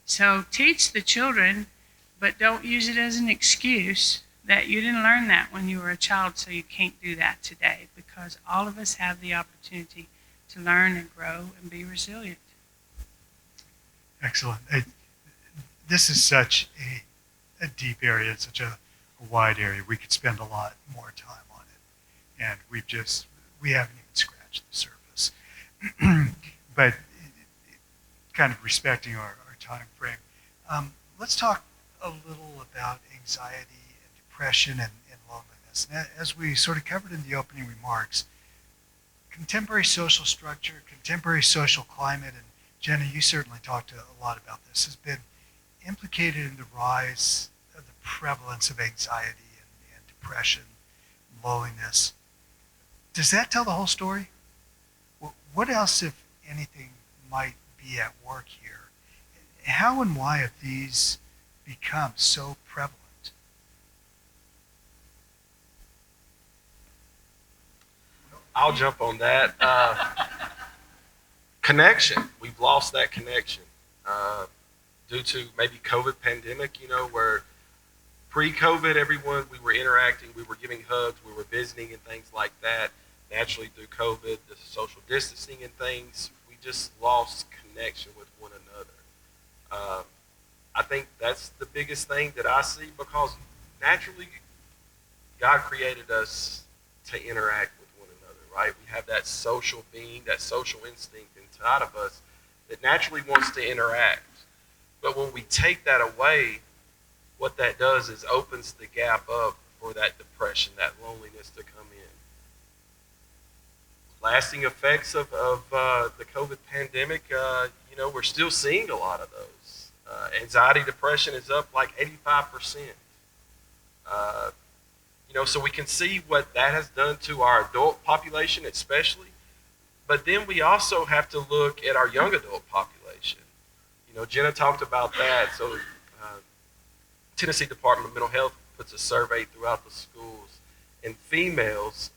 So teach the children, but don't use it as an excuse that you didn't learn that when you were a child, so you can't do that today, because all of us have the opportunity to learn and grow and be resilient. Excellent. This is such a deep area, such a wide area. We could spend a lot more time on it, and we haven't even scratched the surface. But kind of respecting our time frame, let's talk a little about anxiety and depression and loneliness. And as we sort of covered in the opening remarks, contemporary social structure, contemporary social climate, and Jenna, you certainly talked a lot about this, has been implicated in the rise of the prevalence of anxiety and depression, and loneliness. Does that tell the whole story? What else, if anything, might be at work here? How and why have these become so prevalent? I'll jump on that. Connection. We've lost that connection due to maybe COVID pandemic, where pre-COVID, we were interacting, we were giving hugs, we were visiting and things like that. Naturally, through COVID, the social distancing and things, we just lost connection with one another. I think that's the biggest thing that I see, because naturally, God created us to interact with one another, right? We have that social being, that social instinct inside of us that naturally wants to interact. But when we take that away, what that does is opens the gap up for that depression, that loneliness to come in. Lasting effects of the COVID pandemic, we're still seeing a lot of those. Anxiety, depression is up like 85%. So we can see what that has done to our adult population especially, but then we also have to look at our young adult population. Jenna talked about that. So Tennessee Department of Mental Health puts a survey throughout the schools, and females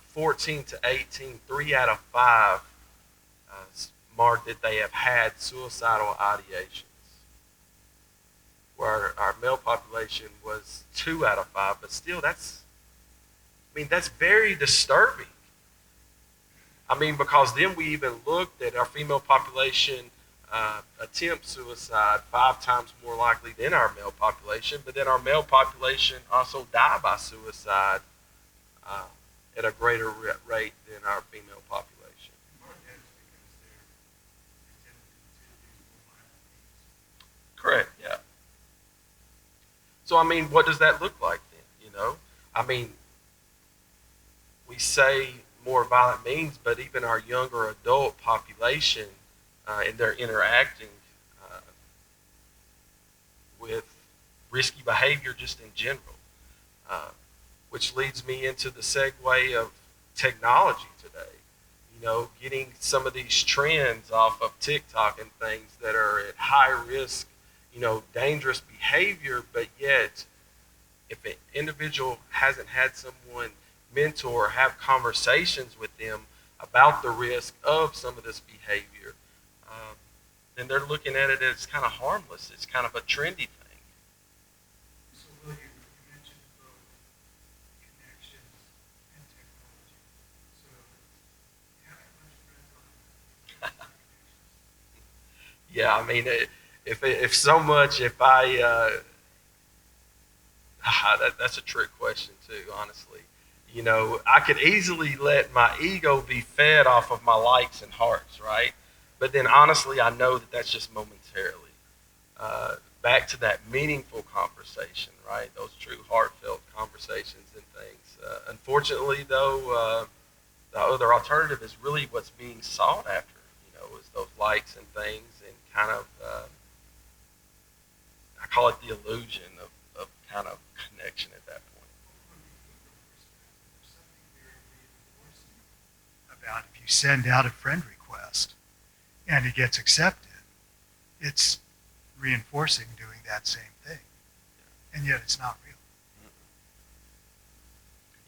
14 to 18, 3 out of 5 mark that they have had suicidal ideations, where our male population was 2 out of 5, but still that's very disturbing. Because then we even looked at our female population attempt suicide 5 times more likely than our male population, but then our male population also die by suicide at a greater rate than our female population. Correct, yeah. So, what does that look like then, we say more violent means, but even our younger adult population, and they're interacting with risky behavior just in general, which leads me into the segue of technology today. You know, getting some of these trends off of TikTok and things that are at high risk, you know, dangerous behavior, but yet if an individual hasn't had someone mentor or have conversations with them about the risk of some of this behavior, then they're looking at it as kind of harmless. It's kind of a trendy thing. So, William, you mentioned both connections and technology. So, you have a bunch of friends on connections. Yeah, I mean, if so much, if I, that's a trick question too, honestly. You know, I could easily let my ego be fed off of my likes and hearts, right? But then honestly, I know that that's just momentarily. Back to that meaningful conversation, right? Those true heartfelt conversations and things. Unfortunately, though, the other alternative is really what's being sought after, you know, is those likes and things and kind of, I call it the illusion of kind of connection at that point. There's something very reinforcing about if you send out a friend request and it gets accepted, it's reinforcing doing that same thing. And yet it's not real.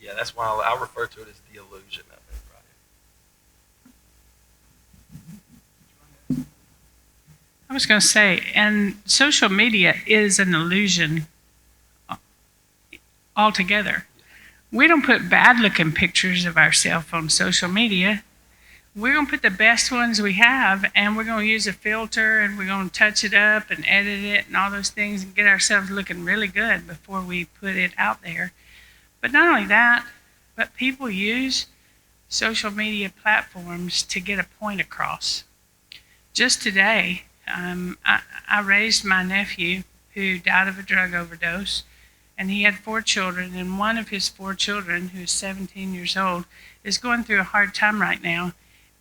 Yeah, that's why I refer to it as the illusion of it, right? I was going to say, and social media is an illusion altogether. We don't put bad-looking pictures of ourselves on social media. We're going to put the best ones we have, and we're going to use a filter, and we're going to touch it up and edit it and all those things and get ourselves looking really good before we put it out there. But not only that, but people use social media platforms to get a point across. Just today, I raised my nephew who died of a drug overdose, and he had 4 children, and one of his 4 children, who's 17 years old, is going through a hard time right now,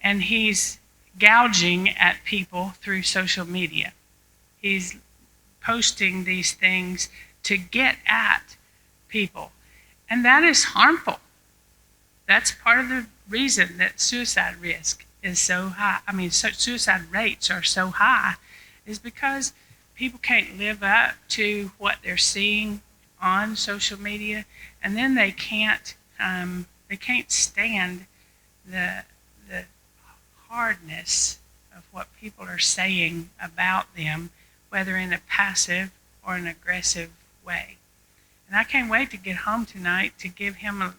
and he's gouging at people through social media. He's posting these things to get at people, and that is harmful. That's part of the reason that suicide risk is so high. I mean, suicide rates are so high, is because people can't live up to what they're seeing on social media, and then they can't stand the hardness of what people are saying about them, whether in a passive or an aggressive way. And I can't wait to get home tonight to give him a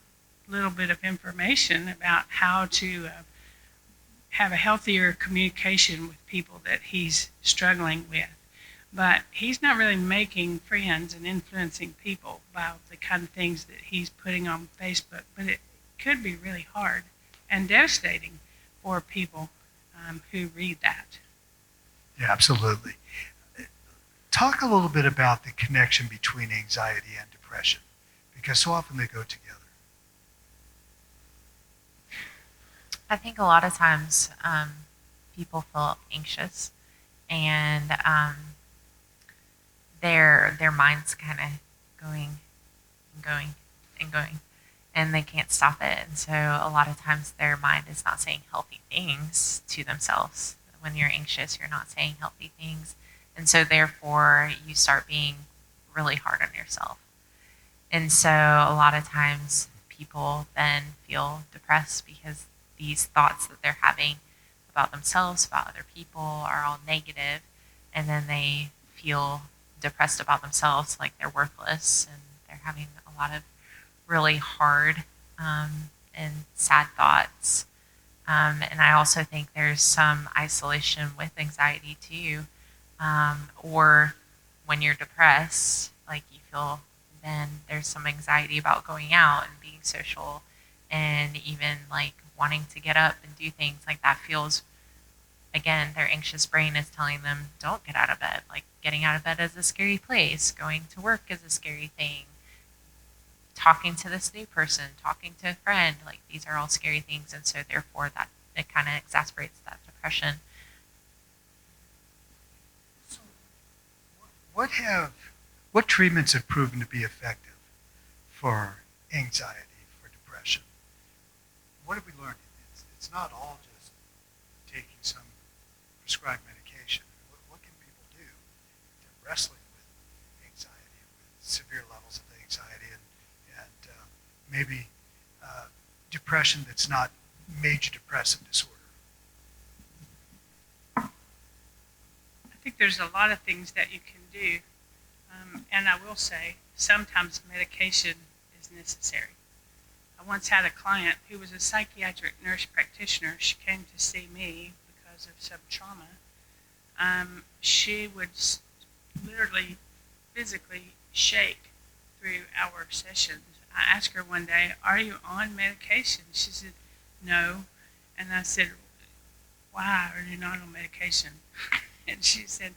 little bit of information about how to have a healthier communication with people that he's struggling with. But he's not really making friends and influencing people by the kind of things that he's putting on Facebook. But it could be really hard and devastating for people who read that. Yeah, absolutely. Talk a little bit about the connection between anxiety and depression, because so often they go together. I think a lot of times people feel anxious, and their mind's kind of going and going and going, and they can't stop it. And so a lot of times their mind is not saying healthy things to themselves. When you're anxious, you're not saying healthy things, and so therefore you start being really hard on yourself. And so a lot of times people then feel depressed because these thoughts that they're having about themselves, about other people, are all negative, and then they feel depressed about themselves, like they're worthless, and they're having a lot of really hard and sad thoughts. And I also think there's some isolation with anxiety too, or when you're depressed, like you feel, then there's some anxiety about going out and being social, and even like wanting to get up and do things like that feels, again, their anxious brain is telling them, don't get out of bed. Like, getting out of bed is a scary place. Going to work is a scary thing. Talking to this new person, talking to a friend, like these are all scary things. And so therefore that it kind of exacerbates that depression. So what What treatments have proven to be effective for anxiety, for depression? What have we learned? It's not all just taking some prescribed medication. What can people do if they're wrestling with anxiety, with severe levels of anxiety, and maybe depression that's not major depressive disorder? I think there's a lot of things that you can do. And I will say, sometimes medication is necessary. I once had a client who was a psychiatric nurse practitioner. She came to see me because of some trauma. She would literally, physically shake through our sessions. I asked her one day, "Are you on medication?" She said, "No." And I said, "Why are you not on medication?" And she said,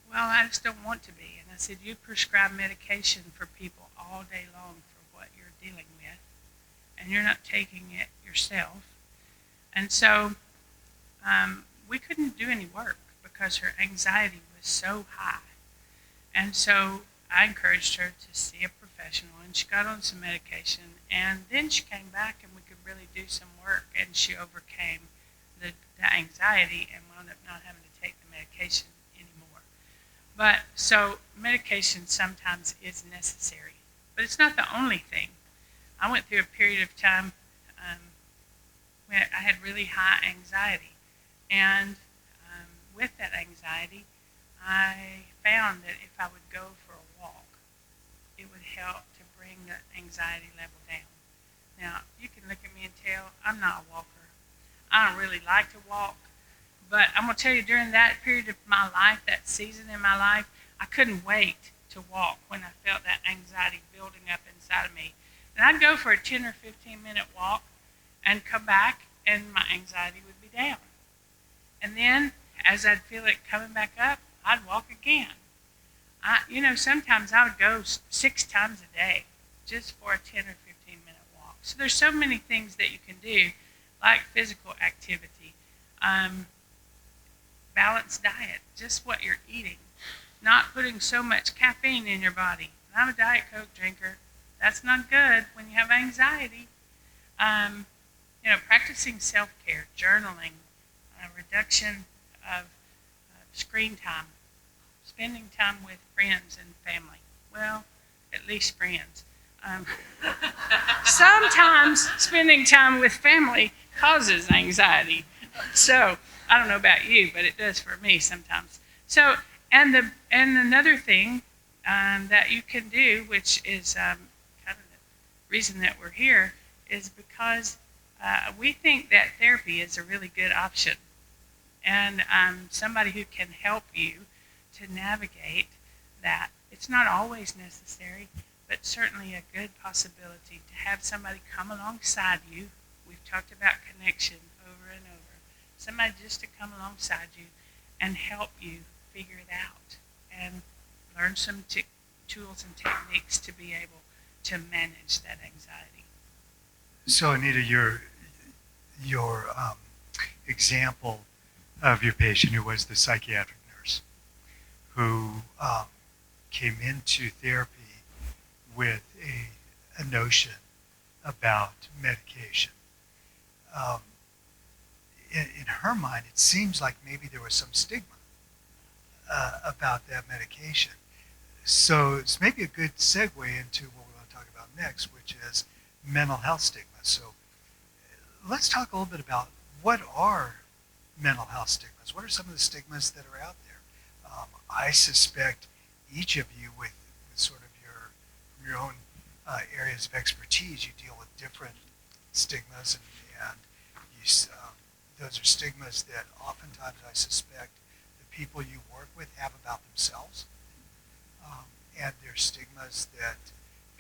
"Well, I just don't want to be." And I said, "You prescribe medication for people all day long for what you're dealing with, and you're not taking it yourself." And so we couldn't do any work because her anxiety was so high. And so I encouraged her to see a professional, and she got on some medication, and then she came back and we could really do some work, and she overcame the anxiety and wound up not having to take the medication anymore. But so medication sometimes is necessary, but it's not the only thing. I went through a period of time when I had really high anxiety, and with that anxiety, I found that if I would go for a walk, it would help to bring the anxiety level down. Now, you can look at me and tell I'm not a walker. I don't really like to walk, but I'm going to tell you, during that period of my life, that season in my life, I couldn't wait to walk when I felt that anxiety building up inside of me. And I'd go for a 10 or 15-minute walk and come back, and my anxiety would be down. And then, as I'd feel it coming back up, I'd walk again. Sometimes I would go 6 times a day just for a 10 or 15-minute walk. So there's so many things that you can do, like physical activity, balanced diet, just what you're eating, not putting so much caffeine in your body. And I'm a Diet Coke drinker. That's not good when you have anxiety. Practicing self-care, journaling, reduction of screen time, spending time with friends and family. Well, at least friends. Sometimes spending time with family causes anxiety. So I don't know about you, but it does for me sometimes. So, and another thing that you can do, which is kind of the reason that we're here, is because we think that therapy is a really good option, and somebody who can help you to navigate that. It's not always necessary, but certainly a good possibility to have somebody come alongside you. We've talked about connection over and over. Somebody just to come alongside you and help you figure it out and learn some tools and techniques to be able to manage that anxiety. So, Anita, your example of your patient who was the psychiatric nurse who came into therapy with a notion about medication. In her mind, it seems like maybe there was some stigma about that medication. So it's maybe a good segue into what we want to talk about next, which is mental health stigma. So let's talk a little bit about what are mental health stigmas. What are some of the stigmas that are out there? I suspect each of you, with sort of your own areas of expertise, you deal with different stigmas, and those are stigmas that oftentimes I suspect the people you work with have about themselves, and they're stigmas that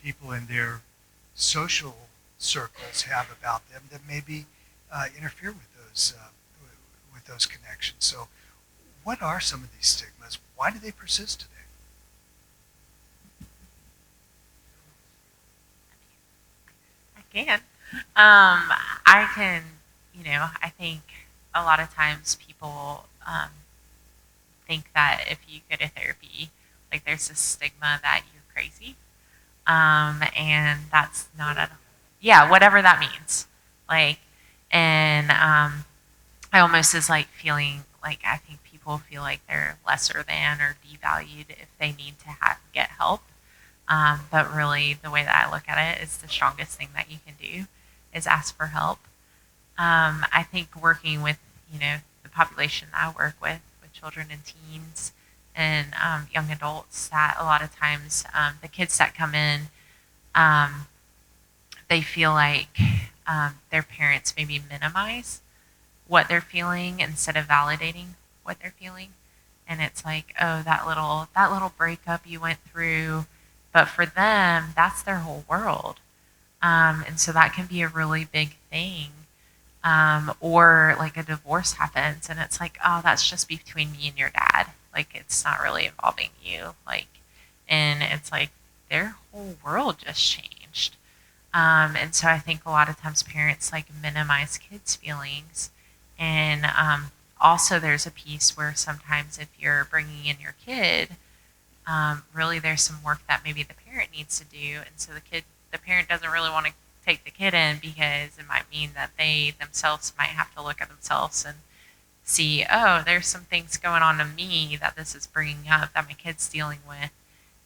people in their social circles have about them that maybe interfere with those connections. So, what are some of these stigmas? Why do they persist today? I can, I think a lot of times people think that if you go to therapy, like there's this stigma that you're crazy. And that's not at yeah, whatever that means. Like, and I almost is like feeling like I think people feel like they're lesser than or devalued if they need to get help. But really, the way that I look at it is the strongest thing that you can do is ask for help. I think working with, the population that I work with children and teens and young adults, that a lot of times the kids that come in, they feel like their parents maybe minimize what they're feeling instead of validating what they're feeling. And it's like, oh, that little breakup you went through, but for them, that's their whole world. And so that can be a really big thing. Or like a divorce happens and it's like, oh, that's just between me and your dad. Like, it's not really involving you. Like, and it's like their whole world just changed. And so I think a lot of times parents like minimize kids' feelings. And also there's a piece where sometimes if you're bringing in your kid, really there's some work that maybe the parent needs to do. And so the parent doesn't really want to take the kid in because it might mean that they themselves might have to look at themselves and see, oh, there's some things going on to me that this is bringing up that my kid's dealing with.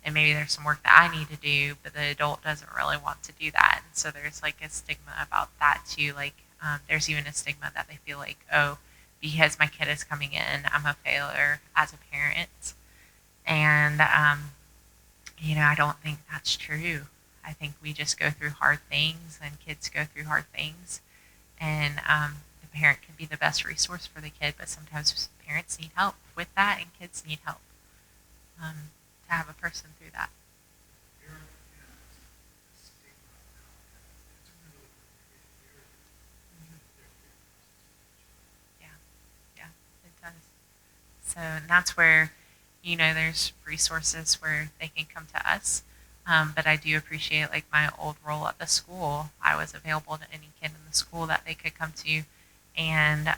And maybe there's some work that I need to do, but the adult doesn't really want to do that. And so there's like a stigma about that too. Like there's even a stigma that they feel like, oh, because my kid is coming in, I'm a failure as a parent. And, I don't think that's true. I think we just go through hard things and kids go through hard things. And the parent can be the best resource for the kid, but sometimes parents need help with that and kids need help to have a person through that. Yeah, it does. So and that's where, there's resources where they can come to us. But I do appreciate, like, my old role at the school. I was available to any kid in the school that they could come to. And,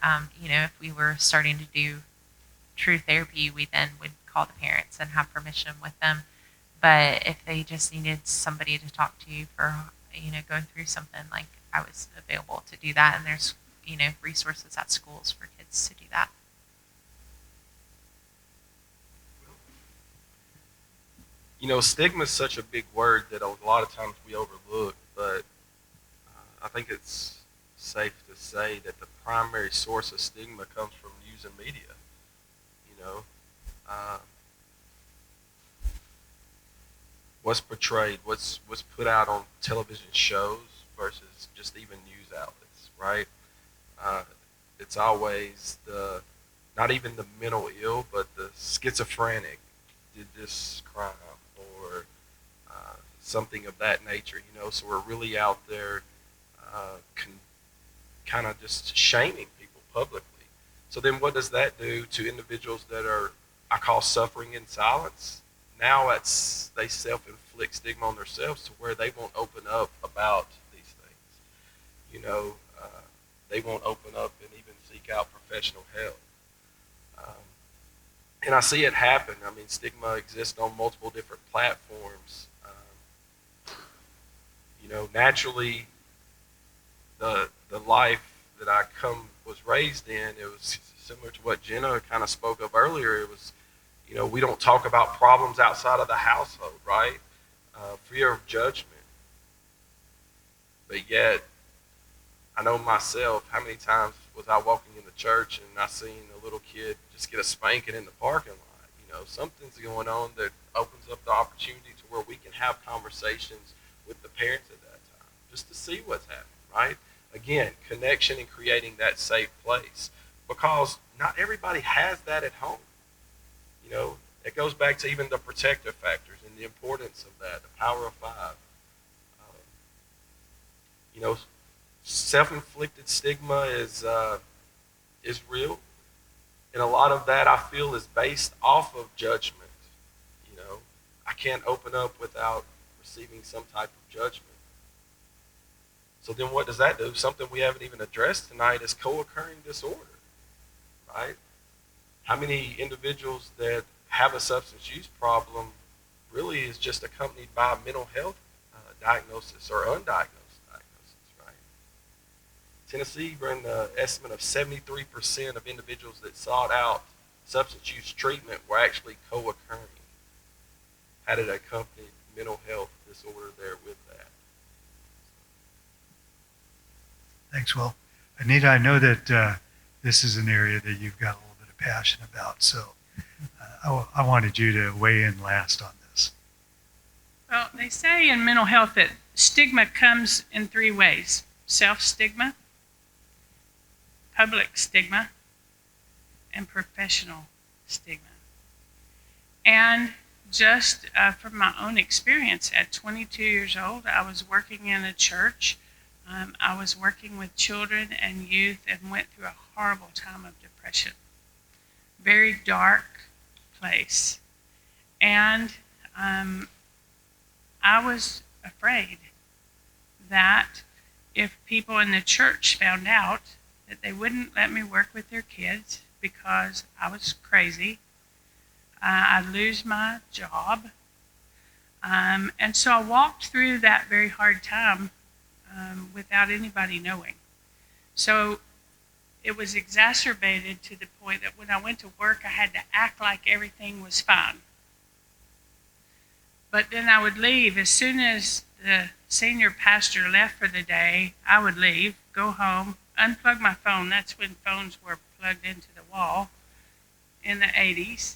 if we were starting to do true therapy, we then would call the parents and have permission with them. But if they just needed somebody to talk to for, going through something, like, I was available to do that. And there's, resources at schools for kids to do that. Stigma is such a big word that a lot of times we overlook, but I think it's safe to say that the primary source of stigma comes from news and media. What's portrayed, what's put out on television shows versus just even news outlets, right? It's always not even the mental ill, but the schizophrenic did this crime or something of that nature, so we're really out there kind of just shaming people publicly. So then what does that do to individuals that are, I call, suffering in silence? Now they self-inflict stigma on themselves to where they won't open up about these things. They won't open up and even seek out professional help. And I see it happen. I mean, stigma exists on multiple different platforms. Naturally, the life that I was raised in, it was similar to what Jenna kind of spoke of earlier. It was, we don't talk about problems outside of the household, right? Fear of judgment. But yet, I know myself, how many times was I walking in the church and I seen a little kid just get a spanking in the parking lot? Something's going on that opens up the opportunity to where we can have conversations with the parents at that time, just to see what's happening, right? Again, connection and creating that safe place, because not everybody has that at home. It goes back to even the protective factors and the importance of that, the power of five. Self-inflicted stigma is real, and a lot of that I feel is based off of judgment. I can't open up without receiving some type of judgment. So then what does that do? Something we haven't even addressed tonight is co-occurring disorder, right? How many individuals that have a substance use problem really is just accompanied by mental health diagnosis or undiagnosed diagnosis, right? Tennessee, we're in the estimate of 73% of individuals that sought out substance use treatment were actually co-occurring. Had it accompanied mental health disorder there with that. Thanks, Will. Anita, I know that this is an area that you've got a little bit of passion about, so I wanted you to weigh in last on this. Well, they say in mental health that stigma comes in three ways: self-stigma, public stigma, and professional stigma. And just from my own experience, at 22 years old, I was working in a church. I was working with children and youth and went through a horrible time of depression. Very dark place. And I was afraid that if people in the church found out, that they wouldn't let me work with their kids because I was crazy. I'd lose my job. And so I walked through that very hard time without anybody knowing. So it was exacerbated to the point that when I went to work, I had to act like everything was fine. But then I would leave. As soon as the senior pastor left for the day, I would leave, go home, unplug my phone. That's when phones were plugged into the wall in the 80s.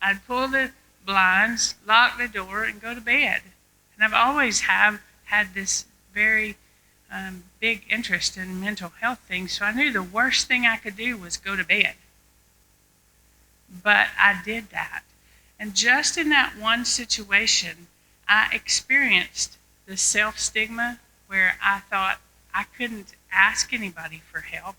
I'd pull the blinds, lock the door, and go to bed. And I've always had this very big interest in mental health things, so I knew the worst thing I could do was go to bed. But I did that. And just in that one situation, I experienced the self-stigma where I thought I couldn't ask anybody for help.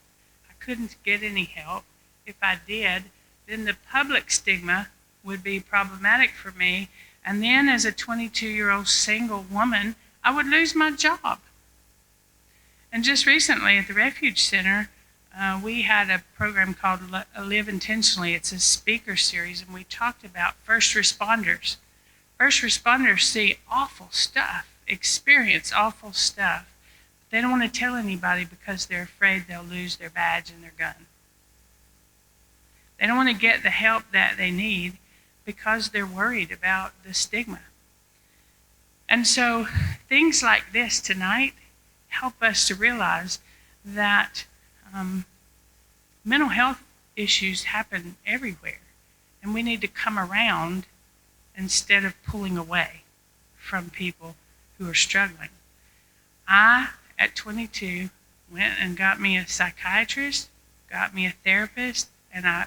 I couldn't get any help. If I did, then the public stigma would be problematic for me. And then as a 22-year-old single woman, I would lose my job. And just recently at the Refuge Center, we had a program called Live Intentionally. It's a speaker series, and we talked about first responders. First responders see awful stuff, experience awful stuff. They don't want to tell anybody because they're afraid they'll lose their badge and their gun. They don't want to get the help that they need because they're worried about the stigma. And so things like this tonight help us to realize that mental health issues happen everywhere, and we need to come around instead of pulling away from people who are struggling. I, at 22, went and got me a psychiatrist, got me a therapist, and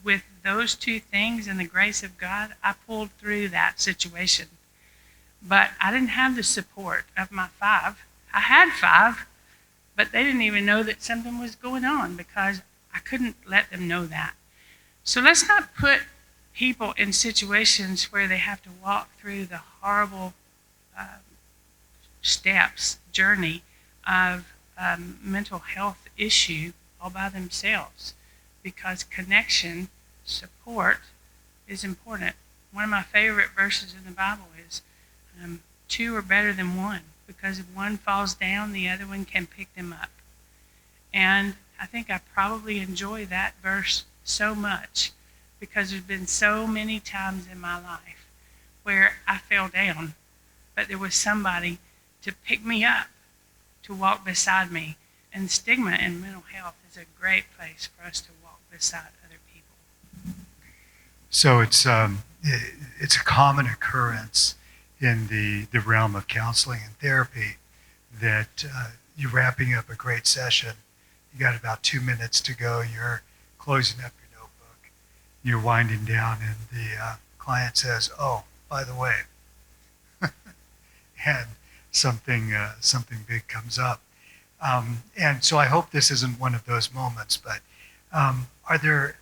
with those two things and the grace of God, I pulled through that situation. But I didn't have the support of my 5. I had 5, but they didn't even know that something was going on because I couldn't let them know that. So let's not put people in situations where they have to walk through the horrible journey of mental health issue all by themselves, because connection, support is important. One of my favorite verses in the Bible is 2 are better than 1, because if one falls down, the other one can pick them up. And I think I probably enjoy that verse so much because there's been so many times in my life where I fell down, but there was somebody to pick me up, to walk beside me. And stigma in mental health is a great place for us to walk beside other people. So it's a common occurrence in the realm of counseling and therapy that you're wrapping up a great session. You got about 2 minutes to go. You're closing up your notebook. You're winding down, and the client says, "Oh, by the way," and something big comes up. And so I hope this isn't one of those moments. But are there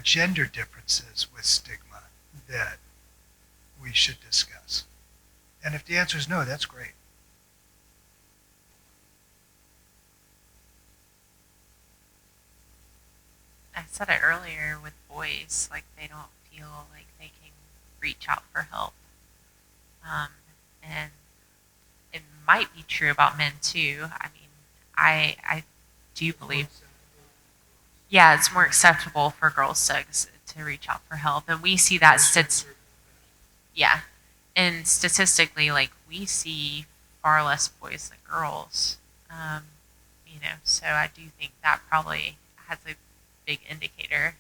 gender differences with stigma that we should discuss? And if the answer is no, that's great. I said it earlier with boys, like they don't feel like they can reach out for help. And it might be true about men too. I mean, I do believe, yeah, it's more acceptable for girls to reach out for help, and we see that yeah, and statistically, like we see far less boys than girls. So I do think that probably has a big indicator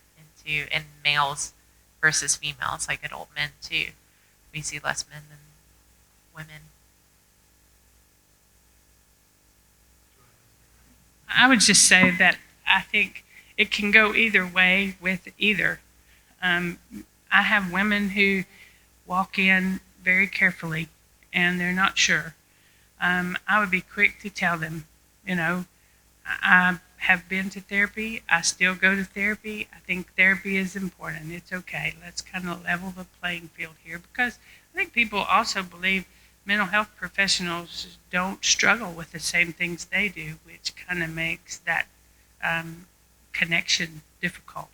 in males versus females, like adult men too. We see less men than women. I would just say that I think it can go either way with either. I have women who walk in very carefully and they're not sure. I would be quick to tell them, I have been to therapy. I still go to therapy. I think therapy is important. It's okay. Let's kind of level the playing field here, because I think people also believe mental health professionals don't struggle with the same things they do, which kind of makes that connection difficult.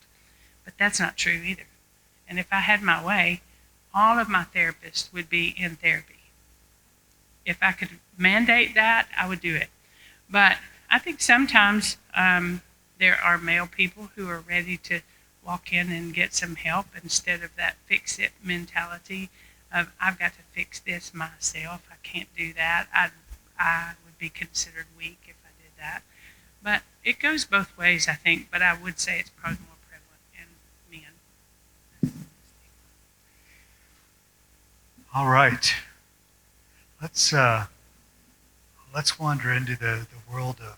But that's not true either. And if I had my way, all of my therapists would be in therapy. If I could mandate that, I would do it. But I think sometimes there are male people who are ready to walk in and get some help instead of that fix-it mentality of, I've got to fix this myself. I can't do that. I would be considered weak if I did that. But it goes both ways, I think. But I would say it's probably more prevalent in men. All right. Let's wander into the world of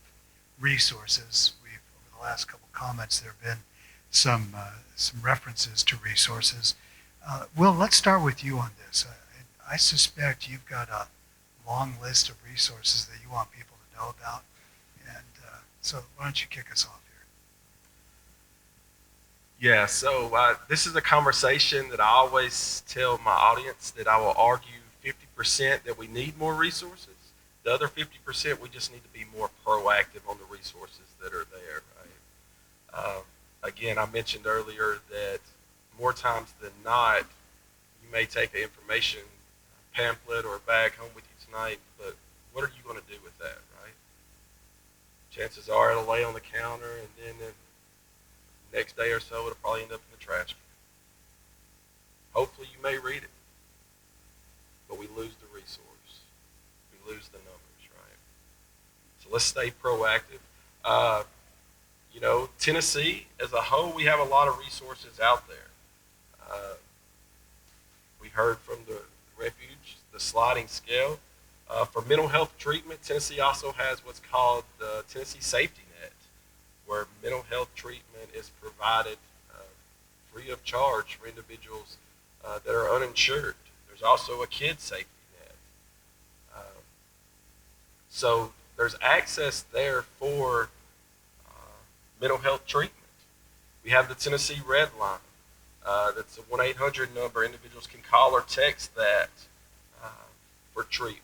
resources. Over the last couple comments, there have been some references to resources. Will, let's start with you on this. I suspect you've got a long list of resources that you want people to know about, and so why don't you kick us off here? Yeah, so this is a conversation that I always tell my audience that I will argue 50% that we need more resources. The other 50%, we just need to be more proactive on the resources that are there, right? Again, I mentioned earlier that more times than not, you may take an information pamphlet or a bag home with you tonight, but what are you going to do with that, right? Chances are it'll lay on the counter, and then the next day or so, it'll probably end up in the trash can. Hopefully you may read it, but we lose the resource. We lose the numbers, right? So let's stay proactive. Tennessee as a whole, we have a lot of resources out there. We heard from the refuge, the sliding scale. For mental health treatment, Tennessee also has what's called the Tennessee Safety Net, where mental health treatment is provided free of charge for individuals that are uninsured. There's also a kid safety net. So there's access there for mental health treatment. We have the Tennessee Red Line. That's a 1-800 number. Individuals can call or text that for treatment.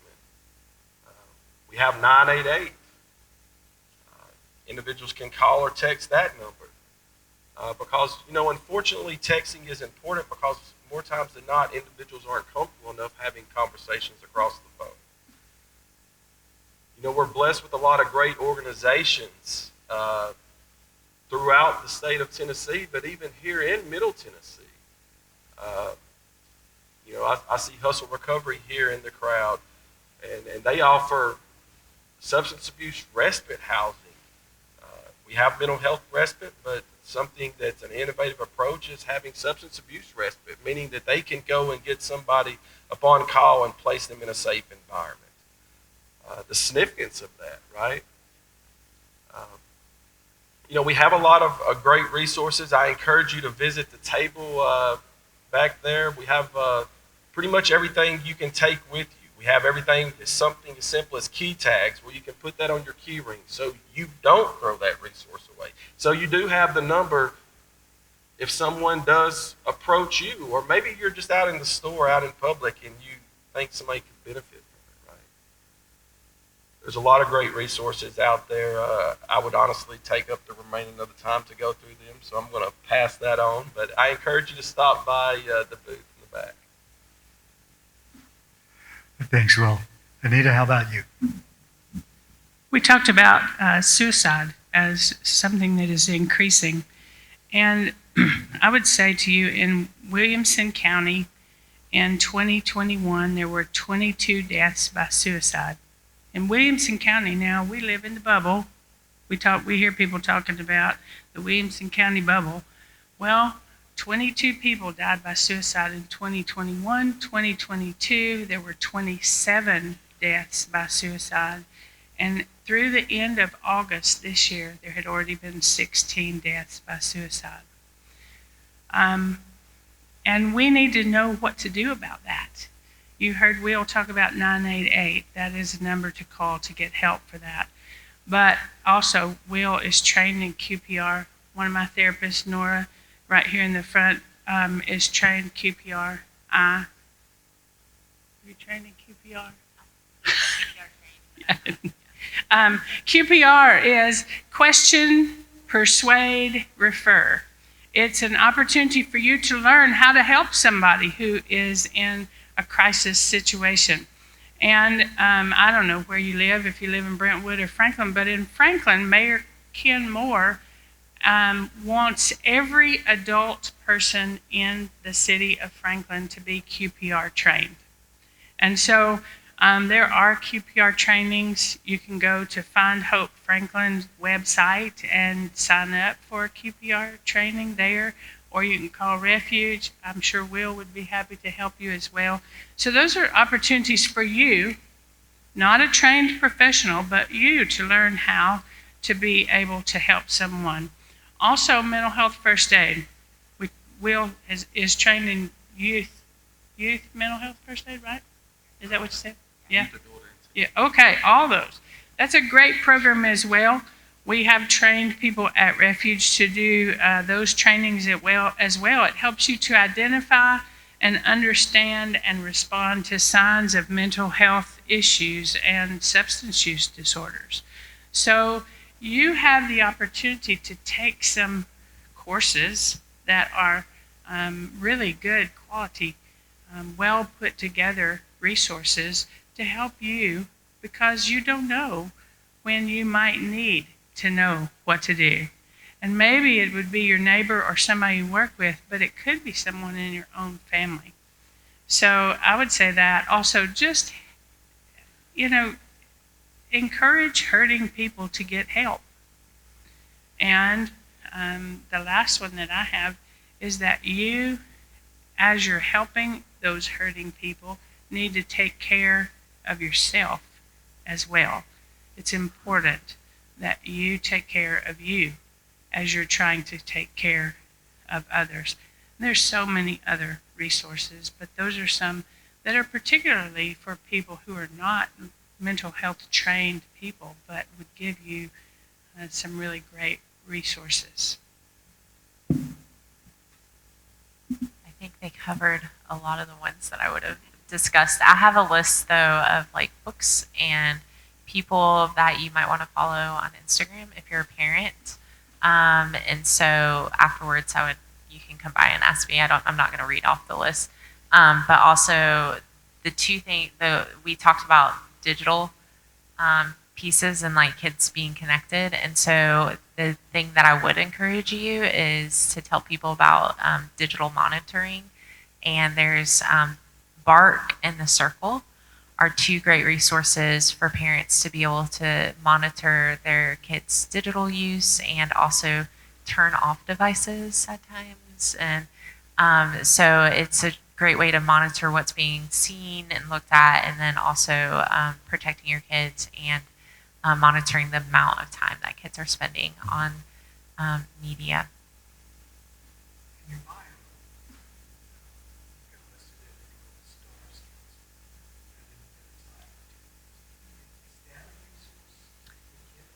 We have 988. Individuals can call or text that number. Because, unfortunately, texting is important because more times than not, individuals aren't comfortable enough having conversations across the phone. We're blessed with a lot of great organizations throughout the state of Tennessee, but even here in Middle Tennessee. I see Hustle Recovery here in the crowd, and they offer substance abuse respite housing. We have mental health respite, but something that's an innovative approach is having substance abuse respite, meaning that they can go and get somebody upon call and place them in a safe environment. The significance of that, right? We have a lot of great resources. I encourage you to visit the table back there. We have pretty much everything you can take with you. We have everything, something as simple as key tags, where you can put that on your key ring so you don't throw that resource away. So you do have the number if someone does approach you, or maybe you're just out in the store, out in public, and you think somebody could benefit from it, right? There's a lot of great resources out there. I would honestly take up the remaining of the time to go through them, so I'm going to pass that on. But I encourage you to stop by the booth in the back. Thanks, Will. Anita, how about you? We talked about suicide as something that is increasing. And I would say to you, in Williamson County in 2021, there were 22 deaths by suicide. In Williamson County now, we live in the bubble. We hear people talking about the Williamson County bubble. Well, 22 people died by suicide in 2021. 2022, there were 27 deaths by suicide. And through the end of August this year, there had already been 16 deaths by suicide. And we need to know what to do about that. You heard Will talk about 988. That is a number to call to get help for that. But also, Will is trained in QPR. One of my therapists, Nora, right here in the front, is trained QPR. Are you trained in QPR? QPR is question, persuade, refer. It's an opportunity for you to learn how to help somebody who is in a crisis situation. And I don't know where you live, if you live in Brentwood or Franklin, but in Franklin, Mayor Ken Moore wants every adult person in the city of Franklin to be QPR trained. And so there are QPR trainings. You can go to Find Hope Franklin's website and sign up for a QPR training there, or you can call Refuge. I'm sure Will would be happy to help you as well. So those are opportunities for you, not a trained professional, but you to learn how to be able to help someone. Also, mental health first aid. Will is trained in youth mental health first aid, right? Is that what you said? Yeah. Yeah. Okay. All those. That's a great program as well. We have trained people at Refuge to do those trainings as well. It helps you to identify and understand and respond to signs of mental health issues and substance use disorders. So you have the opportunity to take some courses that are really good quality, well put together resources to help you, because you don't know when you might need to know what to do. And maybe it would be your neighbor or somebody you work with, but it could be someone in your own family. So I would say that. Also, just, encourage hurting people to get help. And the last one that I have is that you, as you're helping those hurting people, need to take care of yourself as well. It's important that you take care of you as you're trying to take care of others. And there's so many other resources, but those are some that are particularly for people who are not mental health trained people, but would give you some really great resources. I think they covered a lot of the ones that I would have discussed. I have a list though of like books and people that you might want to follow on Instagram if you're a parent. And so afterwards you can come by and ask me. I'm not going to read off the list. But also the two things we talked about digital pieces and like kids being connected. And so the thing that I would encourage you is to tell people about digital monitoring. And there's Bark and The Circle are two great resources for parents to be able to monitor their kids' digital use and also turn off devices at times. And so it's a great way to monitor what's being seen and looked at, and then also protecting your kids and monitoring the amount of time that kids are spending on media.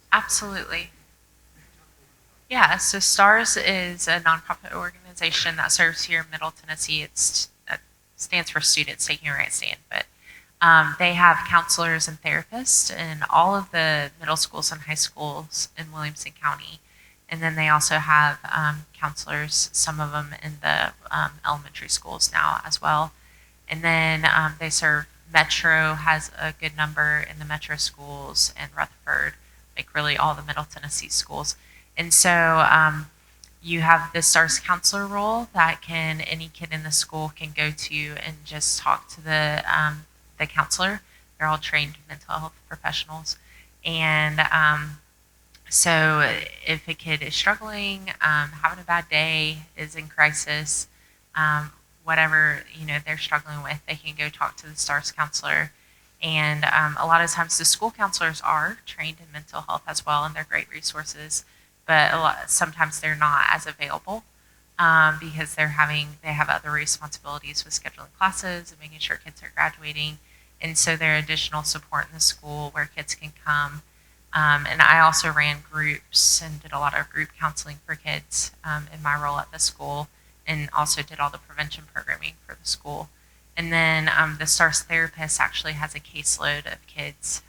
Absolutely. Yeah, so STARS is a nonprofit organization that serves here in Middle Tennessee. It stands for Students Taking a Right Stand, but they have counselors and therapists in all of the middle schools and high schools in Williamson County. And then they also have counselors, some of them in the elementary schools now as well. And then they serve Metro has a good number in the Metro schools, and Rutherford, like really all the Middle Tennessee schools. And so you have the STARS counselor role that any kid in the school can go to and just talk to the counselor. They're all trained mental health professionals. And so if a kid is struggling, having a bad day, is in crisis, whatever they're struggling with, they can go talk to the STARS counselor. And a lot of times the school counselors are trained in mental health as well, and they're great resources. But sometimes they're not as available because they have other responsibilities with scheduling classes and making sure kids are graduating. And so there are additional support in the school where kids can come. And I also ran groups and did a lot of group counseling for kids in my role at the school, and also did all the prevention programming for the school. And then the STARS therapist actually has a caseload of kids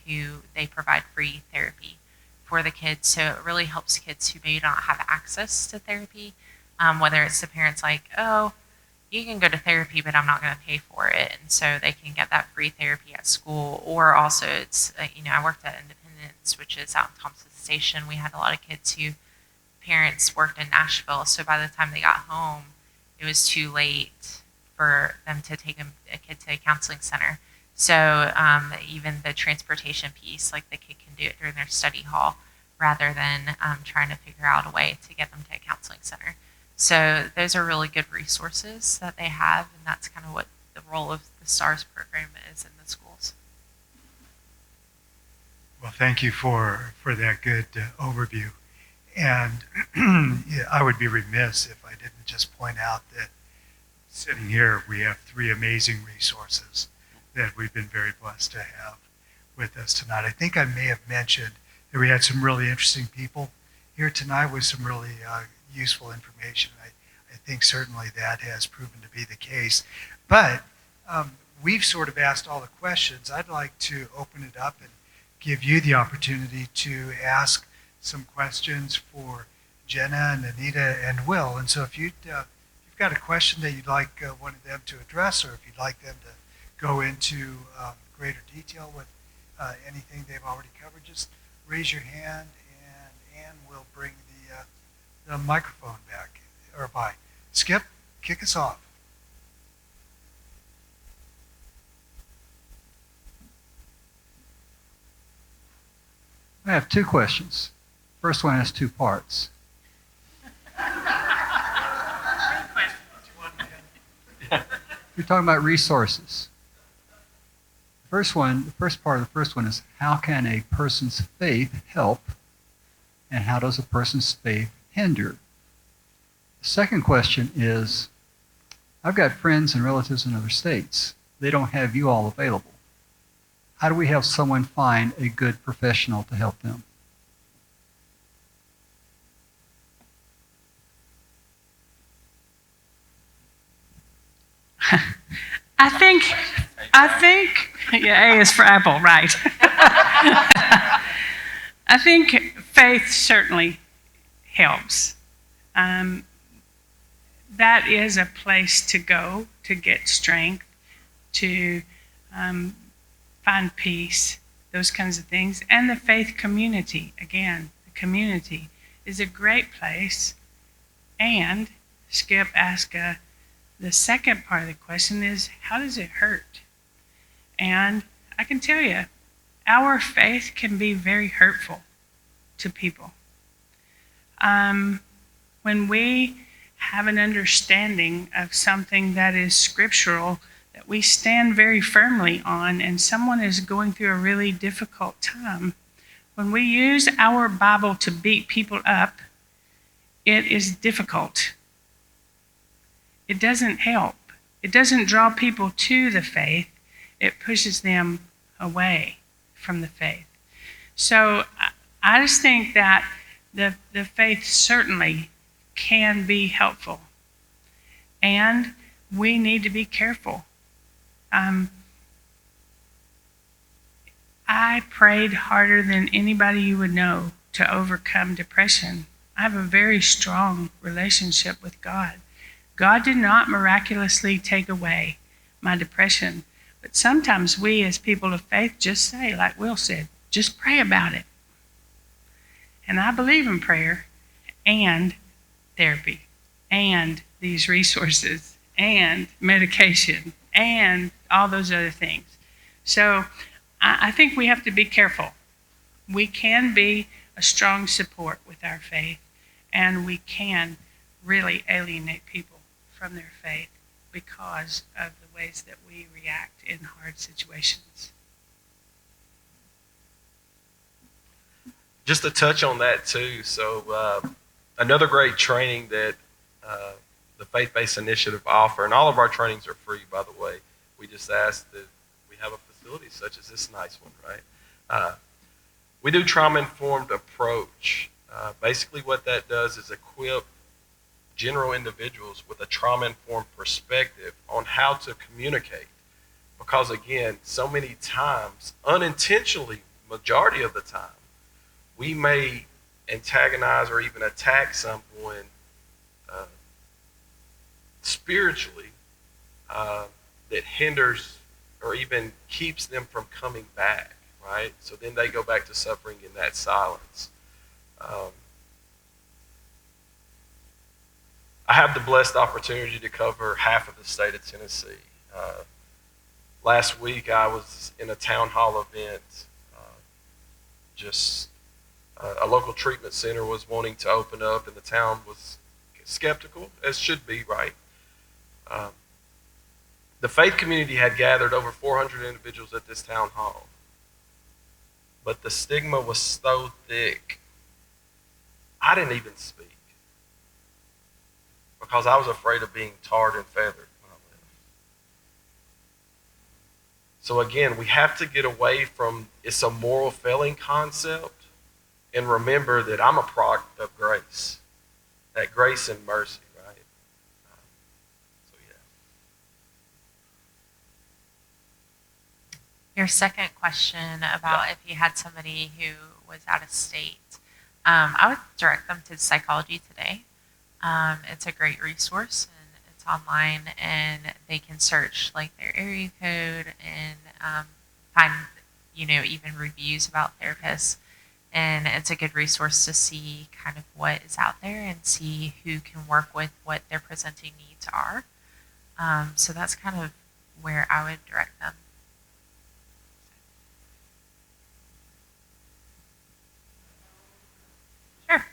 who they provide free therapy for the kids. So it really helps kids who maybe don't have access to therapy, whether it's the parents like, oh, you can go to therapy, but I'm not going to pay for it. And so they can get that free therapy at school. Or also it's, I worked at Independence, which is out in Thompson Station. We had a lot of kids who parents worked in Nashville. So by the time they got home, it was too late for them to take a kid to a counseling center. So even the transportation piece, like the kid can do it during their study hall rather than trying to figure out a way to get them to a counseling center. So those are really good resources that they have, and that's kind of what the role of the STARS program is in the schools. Well, thank you for that good overview. And I would be remiss if I didn't just point out that sitting here, we have 3 amazing resources that we've been very blessed to have with us tonight. I think I may have mentioned that we had some really interesting people here tonight with some really useful information. I think certainly that has proven to be the case. But we've sort of asked all the questions. I'd like to open it up and give you the opportunity to ask some questions for Jenna and Anita and Will. And so if you've got a question that you'd like one of them to address, or if you'd like them to go into greater detail with anything they've already covered, just raise your hand and Ann will bring the microphone back or by. Skip, kick us off. I have 2 questions. First one has 2 parts. You're talking about resources. The first part of the first one is, how can a person's faith help, and how does a person's faith hinder? The second question is, I've got friends and relatives in other states. They don't have you all available. How do we help someone find a good professional to help them? I think, yeah, A is for apple, right. I think faith certainly helps. That is a place to go to get strength, to find peace, those kinds of things. And the faith community, again, the community is a great place. And Skip asked the second part of the question is, how does it hurt? And I can tell you, our faith can be very hurtful to people. When we have an understanding of something that is scriptural, that we stand very firmly on, and someone is going through a really difficult time, when we use our Bible to beat people up, it is difficult. It doesn't help. It doesn't draw people to the faith. It pushes them away from the faith. So I just think that the faith certainly can be helpful. And we need to be careful. I prayed harder than anybody you would know to overcome depression. I have a very strong relationship with God. God did not miraculously take away my depression, But sometimes we as people of faith just say, like Will said, just pray about it. And I believe in prayer and therapy and these resources and medication and all those other things. So I think we have to be careful. We can be a strong support with our faith, and we can really alienate people from their faith because of the ways that we react in hard situations. Just to touch on that too. So another great training that the Faith-Based Initiative offer, and all of our trainings are free, by the way. We just ask that we have a facility such as this nice one, right? We do trauma-informed approach. Basically what that does is equip general individuals with a trauma-informed perspective on how to communicate. Because again, so many times, unintentionally, majority of the time, we may antagonize or even attack someone spiritually that hinders or even keeps them from coming back, right? So then they go back to suffering in that silence. I have the blessed opportunity to cover half of the state of Tennessee. Last week I was in a town hall event. A local treatment center was wanting to open up, and the town was skeptical, as should be, right? The faith community had gathered over 400 individuals at this town hall. But the stigma was so thick, I didn't even speak because I was afraid of being tarred and feathered when I left. So again, we have to get away from it's a moral failing concept and remember that I'm a product of grace, that grace and mercy, right? So yeah. Your second question about if you had somebody who was out of state, I would direct them to Psychology Today. It's a great resource, and it's online, and they can search like their area code and find, even reviews about therapists. And it's a good resource to see kind of what is out there and see who can work with what their presenting needs are. So that's kind of where I would direct them. Sure.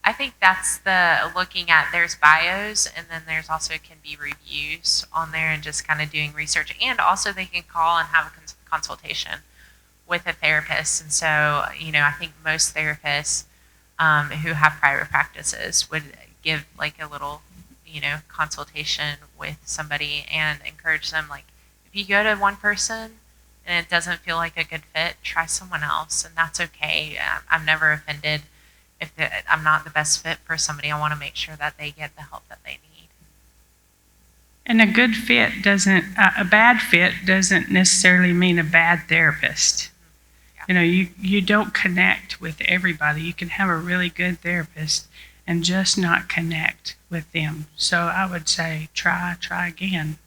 I think that's the looking at there's bios, and then there's also can be reviews on there and just kind of doing research. And also they can call and have a consultation with a therapist. And so, I think most therapists who have private practices would give like a little, consultation with somebody and encourage them. Like if you go to one person and it doesn't feel like a good fit, try someone else, and that's okay. I'm never offended. If I'm not the best fit for somebody, I want to make sure that they get the help that they need. And a bad fit doesn't necessarily mean a bad therapist. Yeah. You don't connect with everybody. You can have a really good therapist and just not connect with them. So I would say try again.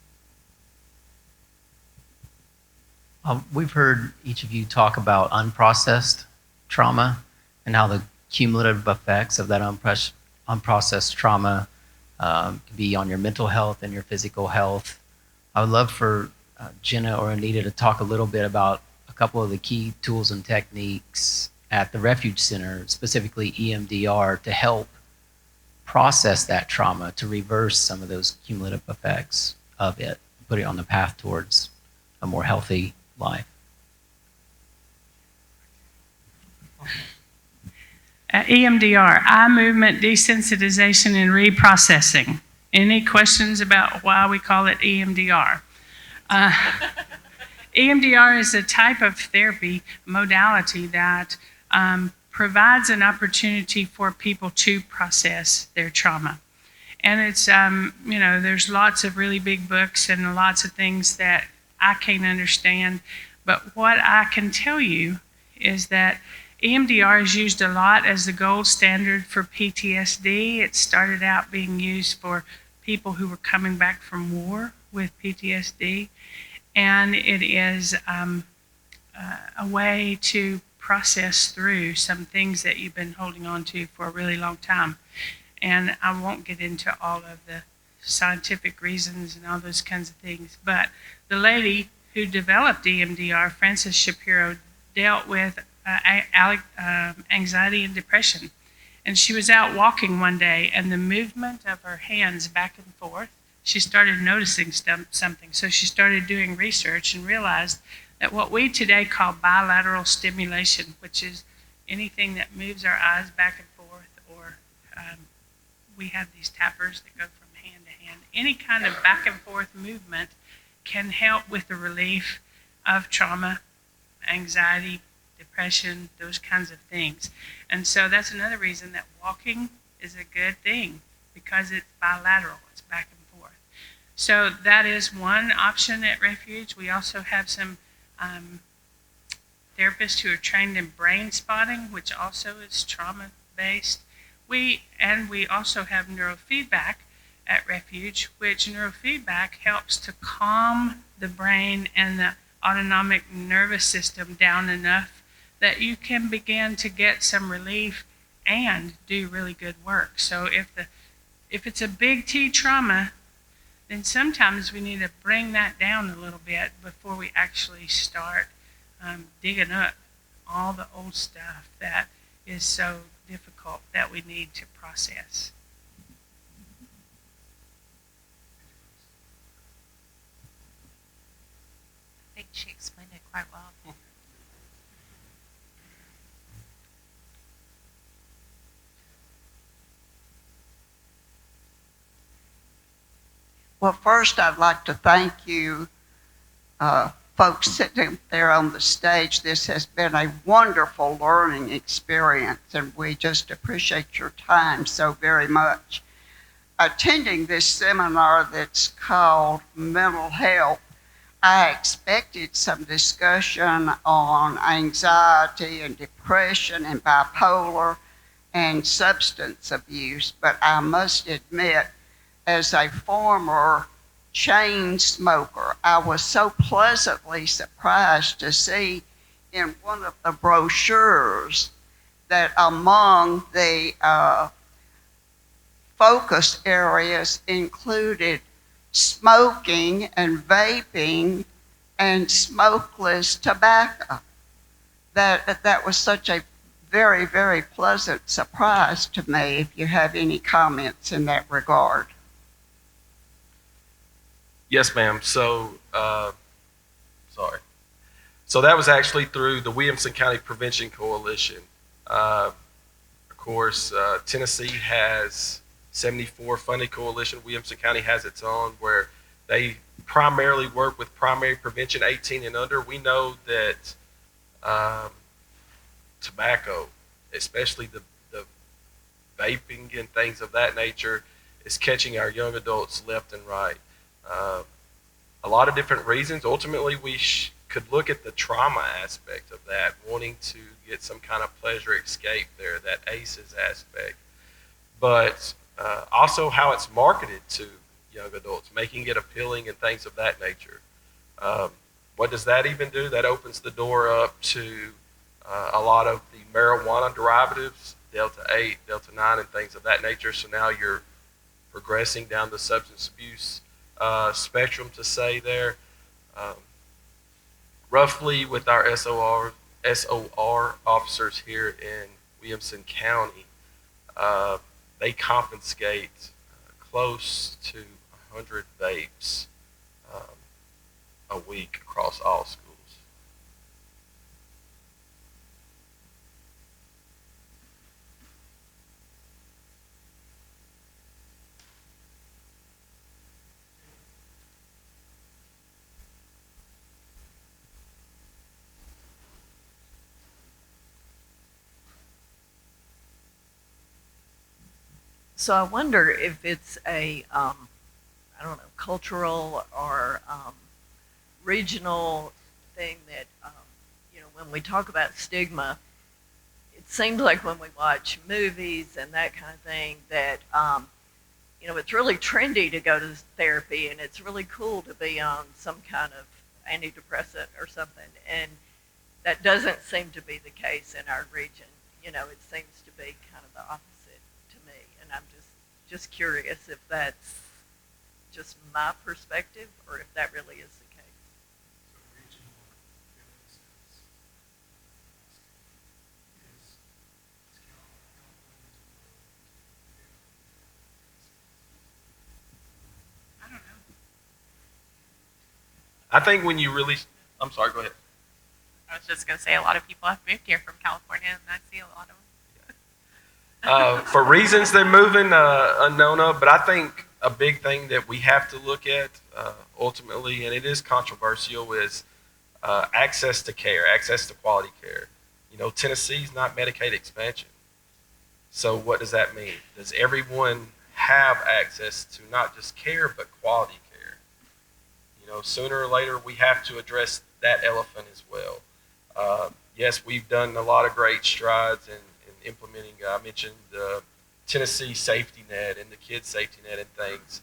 We've heard each of you talk about unprocessed trauma and how the cumulative effects of that unprocessed trauma can be on your mental health and your physical health. I would love for Jenna or Anita to talk a little bit about a couple of the key tools and techniques at the Refuge Center, specifically EMDR, to help process that trauma, to reverse some of those cumulative effects of it, put it on the path towards a more healthy life. EMDR, eye movement desensitization and reprocessing. Any questions about why we call it EMDR? EMDR is a type of therapy modality that provides an opportunity for people to process their trauma. And it's, there's lots of really big books and lots of things that I can't understand. But what I can tell you is that EMDR is used a lot as the gold standard for PTSD. It started out being used for people who were coming back from war with PTSD, and it is a way to process through some things that you've been holding on to for a really long time. And I won't get into all of the scientific reasons and all those kinds of things, but the lady who developed EMDR, Frances Shapiro, dealt with anxiety and depression. And she was out walking one day, and the movement of her hands back and forth, she started noticing something. So she started doing research and realized that what we today call bilateral stimulation, which is anything that moves our eyes back and forth, or we have these tappers that go from hand to hand, any kind of back and forth movement can help with the relief of trauma, anxiety, depression, those kinds of things. And so that's another reason that walking is a good thing, because it's bilateral, it's back and forth. So that is one option at Refuge. We also have some therapists who are trained in brain spotting, which also is trauma-based. We also have neurofeedback at Refuge, which neurofeedback helps to calm the brain and the autonomic nervous system down enough that you can begin to get some relief and do really good work. So if it's a big T trauma, then sometimes we need to bring that down a little bit before we actually start digging up all the old stuff that is so difficult that we need to process. I think she explained it quite well. Well, first, I'd like to thank you, folks sitting there on the stage. This has been a wonderful learning experience, and we just appreciate your time so very much. Attending this seminar that's called Mental Health, I expected some discussion on anxiety and depression and bipolar and substance abuse, but I must admit, as a former chain smoker, I was so pleasantly surprised to see in one of the brochures that among the focus areas included smoking and vaping and smokeless tobacco. That was such a very, very pleasant surprise to me. If you have any comments in that regard. Yes, ma'am. So, sorry. So that was actually through the Williamson County Prevention Coalition. Of course, Tennessee has 74 funded coalition. Williamson County has its own, where they primarily work with primary prevention, 18 and under. We know that tobacco, especially the vaping and things of that nature, is catching our young adults left and right. A lot of different reasons. Ultimately, we could look at the trauma aspect of that, wanting to get some kind of pleasure escape there, that ACEs aspect. But also how it's marketed to young adults, making it appealing and things of that nature. What does that even do? That opens the door up to a lot of the marijuana derivatives, Delta 8, Delta 9, and things of that nature. So now you're progressing down the substance abuse spectrum, to say there. Roughly with our SOR officers here in Williamson County, they confiscate close to 100 vapes a week across all schools. So I wonder if it's a, I don't know, cultural or regional thing that, when we talk about stigma, it seems like when we watch movies and that kind of thing that, it's really trendy to go to therapy, and it's really cool to be on some kind of antidepressant or something. And that doesn't seem to be the case in our region. It seems to be kind of the opposite to me. And I'm just curious if that's just my perspective or if that really is the case. I don't know. I think when you really, I'm sorry, go ahead. I was just going to say a lot of people have moved here from California, and I see a lot of them. For reasons they're moving, unknown of, but I think a big thing that we have to look at ultimately, and it is controversial, is access to care, access to quality care. Tennessee's not Medicaid expansion. So what does that mean? Does everyone have access to not just care, but quality care? Sooner or later, we have to address that elephant as well. Yes, we've done a lot of great strides in implementing, I mentioned the Tennessee safety net and the kids safety net and things.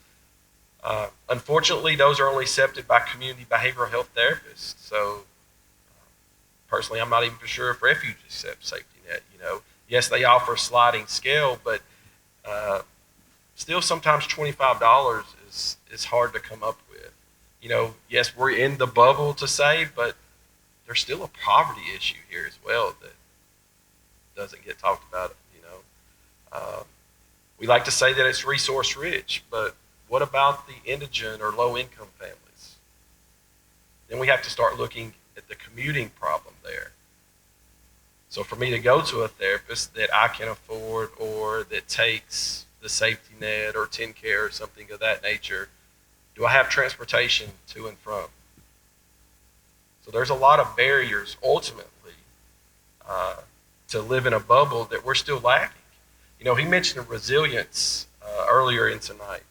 Unfortunately, those are only accepted by community behavioral health therapists. So personally, I'm not even sure if refuge accepts safety net. Yes, they offer a sliding scale, but still sometimes $25 is hard to come up with. Yes, we're in the bubble to say, but there's still a poverty issue here as well that doesn't get talked about. We like to say that it's resource rich, but what about the indigent or low income families? Then we have to start looking at the commuting problem there. So for me to go to a therapist that I can afford or that takes the safety net or TennCare or something of that nature, do I have transportation to and from? So there's a lot of barriers ultimately to live in a bubble that we're still lacking. He mentioned resilience earlier in tonight.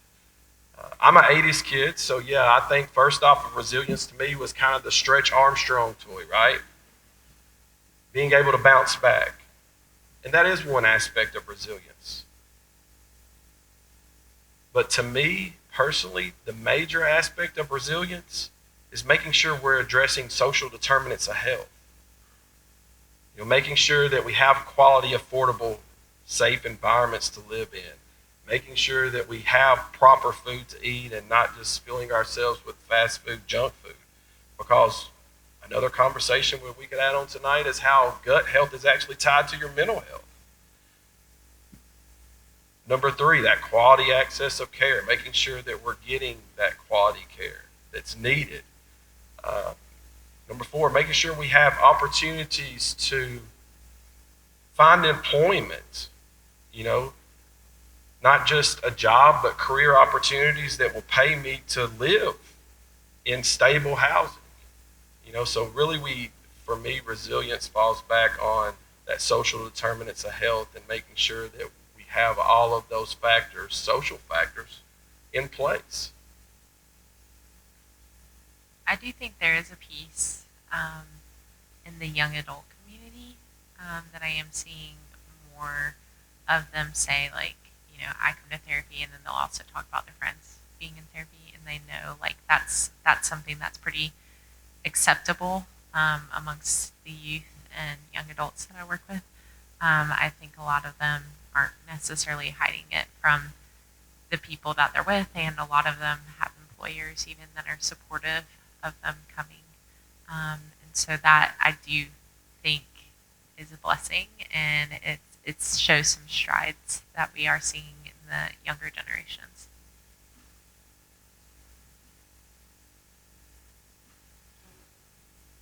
I'm an 80s kid, so yeah, I think first off, resilience to me was kind of the Stretch Armstrong toy, right? Being able to bounce back. And that is one aspect of resilience. But to me, personally, the major aspect of resilience is making sure we're addressing social determinants of health. Making sure that we have quality, affordable, safe environments to live in. Making sure that we have proper food to eat and not just filling ourselves with fast food, junk food. Because another conversation we could add on tonight is how gut health is actually tied to your mental health. Number 3, that quality access of care, making sure that we're getting that quality care that's needed. Number 4, making sure we have opportunities to find employment, not just a job, but career opportunities that will pay me to live in stable housing. So really for me, resilience falls back on that social determinants of health and making sure that we have all of those factors, social factors, in place. I do think there is a piece in the young adult community that I am seeing more of them say, like, I come to therapy, and then they'll also talk about their friends being in therapy, and they know, like, that's something that's pretty acceptable amongst the youth and young adults that I work with. I think a lot of them aren't necessarily hiding it from the people that they're with, and a lot of them have employers even that are supportive of them coming. And so that I do think is a blessing, and it shows some strides that we are seeing in the younger generations.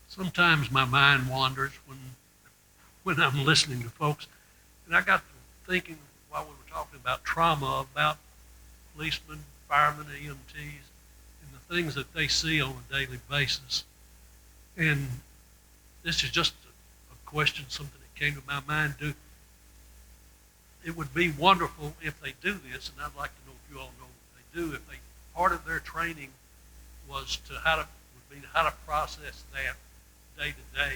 Sometimes my mind wanders when I'm listening to folks, and I got to thinking while we were talking about trauma, about policemen, firemen, EMTs, and the things that they see on a daily basis. And this is just a question, something that came to my mind. It would be wonderful if they do this, and I'd like to know if you all know what they do. If part of their training was how to process that day to day,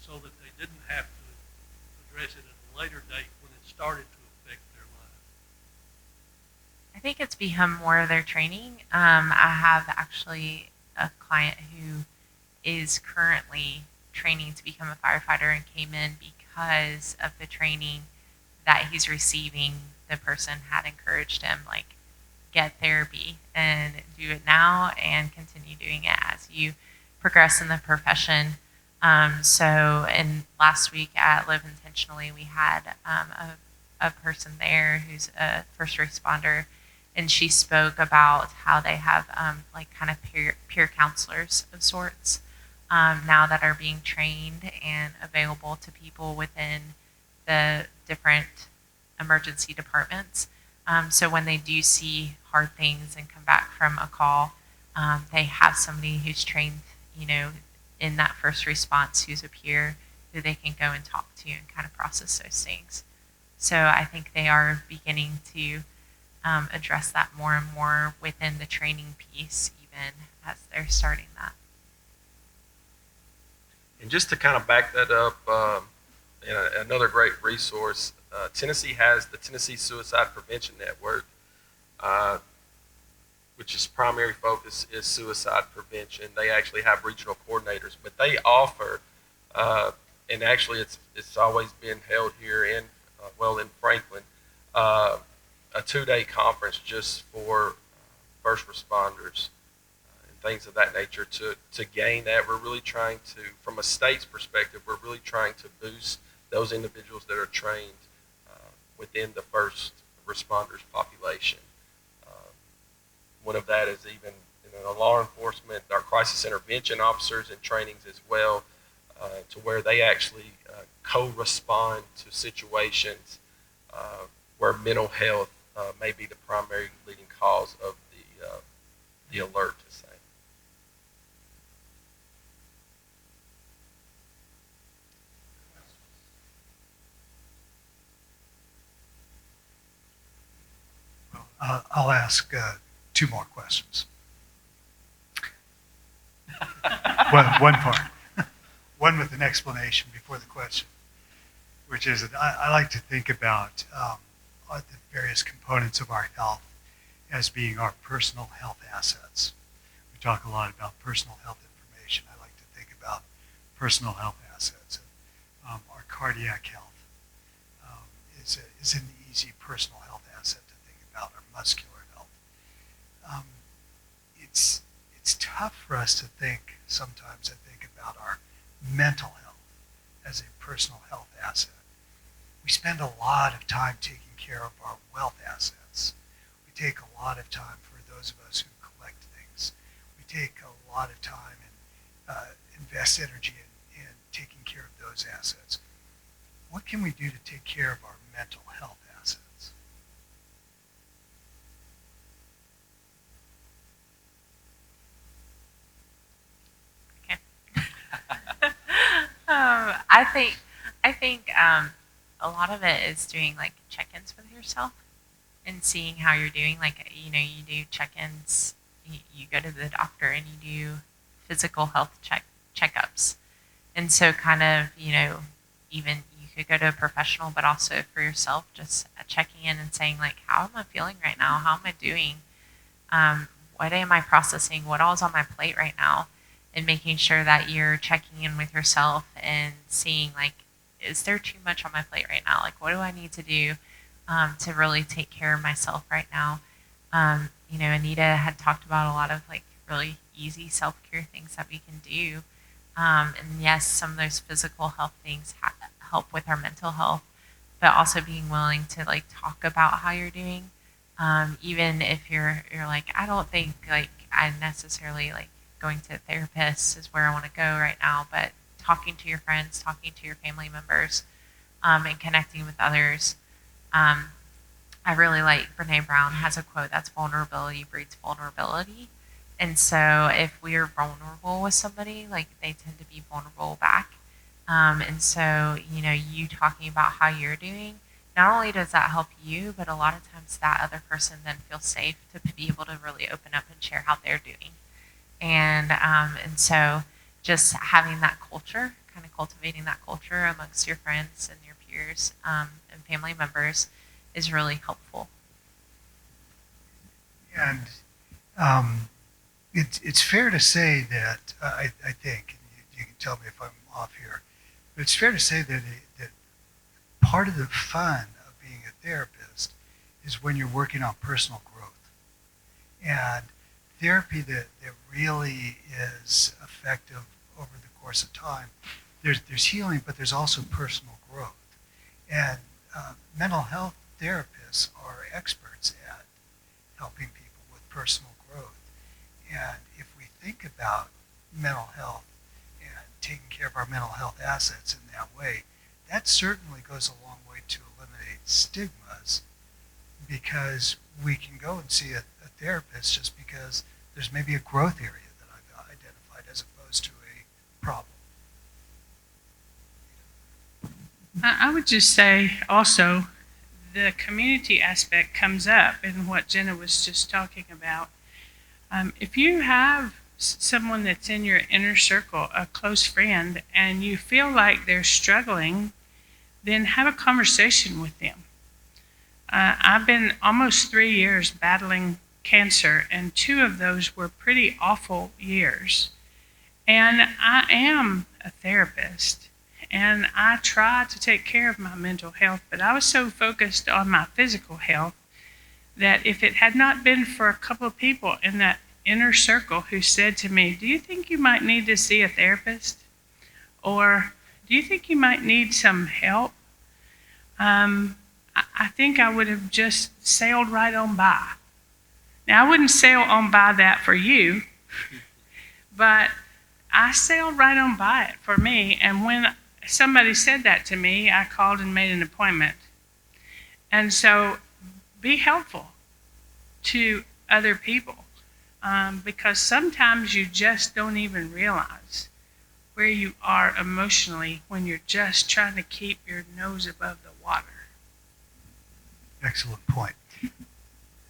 so that they didn't have to address it in a a later date when it started to affect their lives? I think it's become more of their training. I have actually a client who is currently training to become a firefighter and came in because of the training that he's receiving. The person had encouraged him, like, get therapy and do it now and continue doing it as you progress in the profession. And last week at Live Intentionally, we had a person there who's a first responder, and she spoke about how they have like kind of peer counselors of sorts now that are being trained and available to people within the different emergency departments. So when they do see hard things and come back from a call, they have somebody who's trained, in that first response, who's a peer, who they can go and talk to and kind of process those things. So I think they are beginning to address that more and more within the training piece, even as they're starting that. And just to kind of back that up, another great resource, Tennessee has the Tennessee Suicide Prevention Network, which its primary focus is suicide prevention. They actually have regional coordinators, but they offer, and actually it's always been held here in Franklin, a 2-day conference just for first responders and things of that nature to gain that. We're really trying to, from a state's perspective, we're really trying to boost those individuals that are trained within the first responders population. One of that is even law enforcement, our crisis intervention officers in trainings as well, to where they actually co-respond to situations where mental health may be the primary leading cause of the alert, to say. I'll ask 2 more questions. One part. One with an explanation before the question, which is that I like to think about the various components of our health as being our personal health assets. We talk a lot about personal health information. I like to think about personal health assets. Our cardiac health is an easy personal health asset to think about. Our muscular health. It's tough for us to think sometimes. I think about our mental health as a personal health asset. We spend a lot of time taking care of our wealth assets. We take a lot of time, for those of us who collect things, we take a lot of time and invest energy in taking care of those assets. What can we do to take care of our mental health assets? I think a lot of it is doing like check-ins with yourself and seeing how you're doing. Like, you do check-ins, you go to the doctor and you do physical health checkups. And so kind of, even you could go to a professional, but also for yourself, just checking in and saying like, how am I feeling right now? How am I doing? What am I processing? What all is on my plate right now? And making sure that you're checking in with yourself and seeing like, is there too much on my plate right now? Like, what do I need to do to really take care of myself right now? Anita had talked about a lot of like really easy self-care things that we can do. And yes, some of those physical health things help with our mental health, but also being willing to like talk about how you're doing. Even if you're like, I don't think like I necessarily like going to a therapist is where I want to go right now, but talking to your friends, talking to your family members, and connecting with others. I really like Brene Brown has a quote that's vulnerability breeds vulnerability. And so if we are vulnerable with somebody, like they tend to be vulnerable back. And so, you talking about how you're doing, not only does that help you, but a lot of times that other person then feels safe to be able to really open up and share how they're doing. And so just having that culture, kind of cultivating that culture amongst your friends and your peers and family members is really helpful. And it's fair to say that I think, and you can tell me if I'm off here, but it's fair to say that that part of the fun of being a therapist is when you're working on personal growth. And therapy that really is effective over the course of time, there's healing, but there's also personal growth. And mental health therapists are experts at helping people with personal growth. And if we think about mental health and taking care of our mental health assets in that way, that certainly goes a long way to eliminate stigmas, because we can go and see a therapist just because there's maybe a growth area that I've identified as opposed to a problem. I would just say also the community aspect comes up in what Jenna was just talking about. If you have someone that's in your inner circle, a close friend, and you feel like they're struggling, then have a conversation with them. I've been almost 3 years battling cancer, and 2 of those were pretty awful years. And I am a therapist, and I try to take care of my mental health, but I was so focused on my physical health that if it had not been for a couple of people in that inner circle who said to me, "Do you think you might need to see a therapist?" Or, "Do you think you might need some help?" I think I would have just sailed right on by. Now, I wouldn't sail on by that for you, but I sailed right on by it for me. And when somebody said that to me, I called and made an appointment. And so be helpful to other people, because sometimes you just don't even realize where you are emotionally when you're just trying to keep your nose above the water. Excellent point.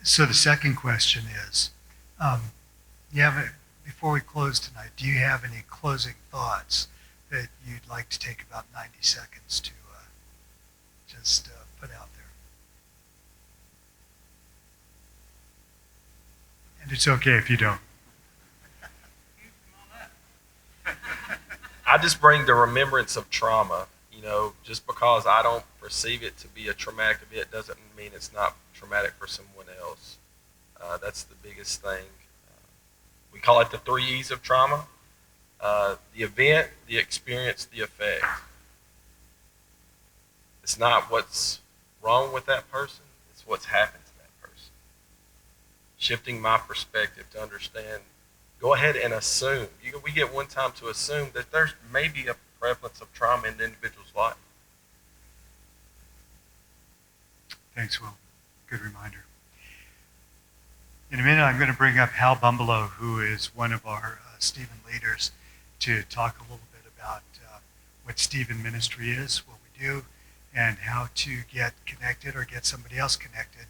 So the second question is, before we close tonight, do you have any closing thoughts that you'd like to take about 90 seconds to just put out there? And it's okay if you don't. I just bring the remembrance of trauma. You know, just because I don't perceive it to be a traumatic event doesn't mean it's not traumatic for someone else. That's the biggest thing. We call it the 3 E's of trauma. The event, the experience, the effect. It's not what's wrong with that person, it's what's happened to that person. Shifting my perspective to understand, go ahead and assume. We get one time to assume that there's maybe a prevalence of trauma in the individual's life. Thanks, Will. Good reminder. In a minute, I'm going to bring up Hal Bumbalough, who is one of our Stephen leaders, to talk a little bit about what Stephen Ministry is, what we do, and how to get connected or get somebody else connected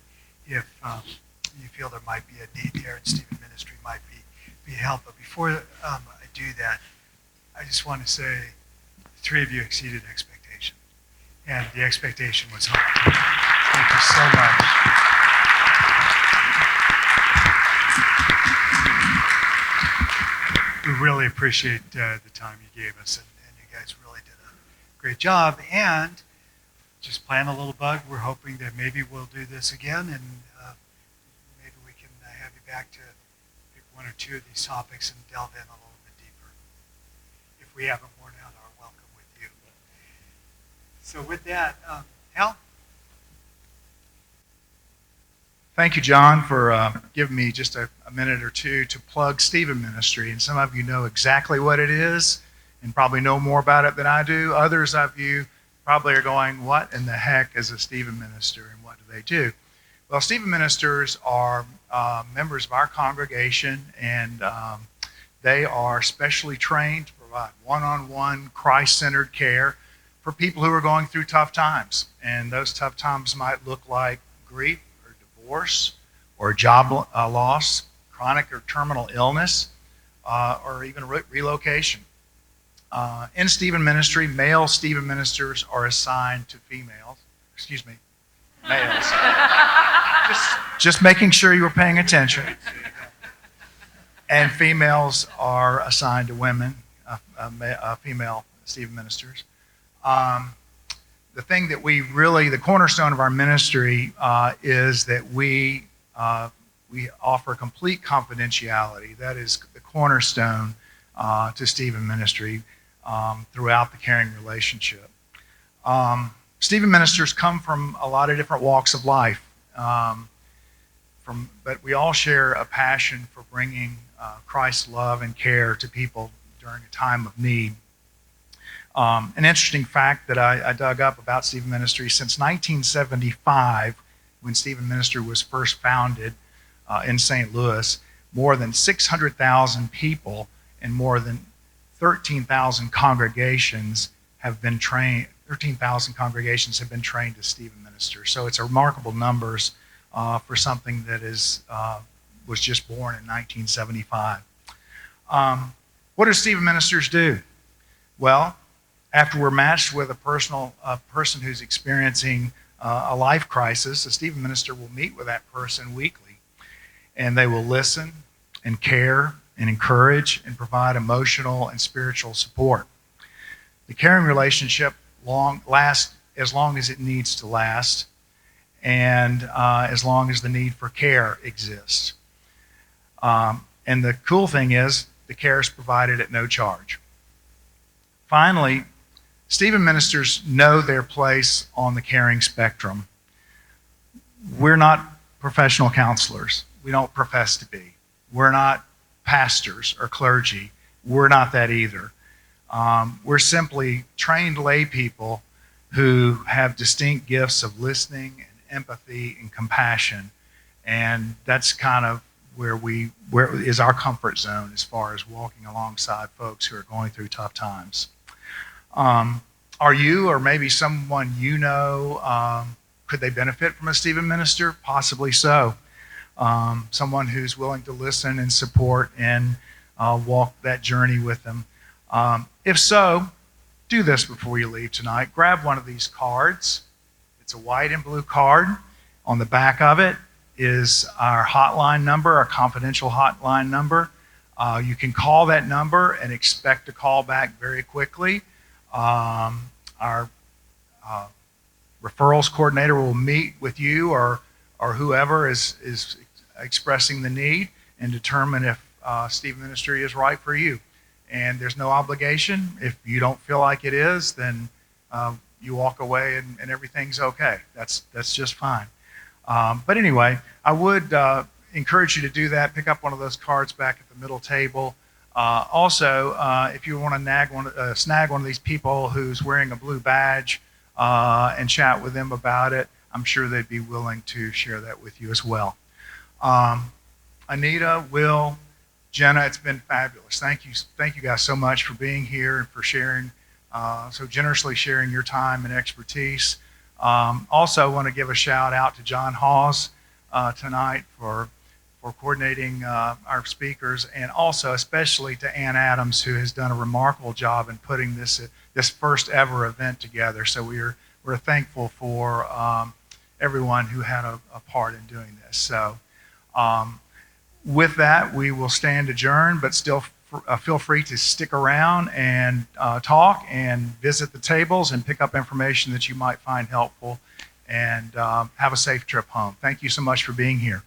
if you feel there might be a need there and Stephen Ministry might be help. But before I do that, I just want to say the 3 of you exceeded expectation, and the expectation was high. Thank you so much. We really appreciate the time you gave us, and you guys really did a great job. And just plant a little bug. We're hoping that maybe we'll do this again, and maybe we can have you back to pick 1 or 2 of these topics and delve in a little bit deeper, if we haven't worn out our welcome with you. So with that, Hal? Thank you, John, for giving me just a minute or 2 to plug Stephen Ministry. And some of you know exactly what it is and probably know more about it than I do. Others of you probably are going, what in the heck is a Stephen Minister and what do they do? Well, Stephen Ministers are members of our congregation, and they are specially trained to provide one-on-one Christ-centered care for people who are going through tough times. And those tough times might look like grief, divorce, or job loss, chronic or terminal illness, or even relocation. In Stephen ministry, male Stephen ministers are assigned to males. Just making sure you were paying attention. And females are assigned to women, female Stephen ministers. The thing that the cornerstone of our ministry is that we offer complete confidentiality. That is the cornerstone to Stephen ministry throughout the caring relationship. Stephen ministers come from a lot of different walks of life, but we all share a passion for bringing Christ's love and care to people during a time of need. An interesting fact that I dug up about Stephen Ministry, since 1975, when Stephen Ministry was first founded in St. Louis, more than 600,000 people and more than 13,000 congregations have been trained. 13,000 congregations have been trained as Stephen ministers. So it's a remarkable numbers for something that was just born in 1975. What do Stephen ministers do? Well, after we're matched with a person who's experiencing a life crisis, a Stephen minister will meet with that person weekly, and they will listen and care and encourage and provide emotional and spiritual support. The caring relationship lasts as long as it needs to last, and as long as the need for care exists. And the cool thing is, the care is provided at no charge. Finally, Stephen ministers know their place on the caring spectrum. We're not professional counselors. We don't profess to be. We're not pastors or clergy. We're not that either. We're simply trained lay people who have distinct gifts of listening and empathy and compassion, and that's kind of where is our comfort zone as far as walking alongside folks who are going through tough times. Are you, or maybe someone you know, could they benefit from a Stephen minister? Possibly so. Someone who's willing to listen and support and walk that journey with them. If so, do this before you leave tonight. Grab one of these cards. It's a white and blue card. On the back of it is our hotline number, our confidential hotline number. You can call that number and expect a call back very quickly. Our referrals coordinator will meet with you or whoever is expressing the need and determine if Stephen Ministry is right for you. And there's no obligation. If you don't feel like it is, then you walk away and everything's okay. That's just fine. But anyway, I would encourage you to do that. Pick up one of those cards back at the middle table. Also, if you want to snag one of these people who's wearing a blue badge and chat with them about it, I'm sure they'd be willing to share that with you as well. Anita, Will, Jenna, it's been fabulous. Thank you guys so much for being here and for sharing, so generously sharing your time and expertise. Also, I want to give a shout out to John Hawes tonight for coordinating our speakers, and also especially to Ann Adams, who has done a remarkable job in putting this first ever event together. So we're thankful for everyone who had a part in doing this. So with that, we will stand adjourned, but still feel free to stick around and talk and visit the tables and pick up information that you might find helpful, and have a safe trip home. Thank you so much for being here.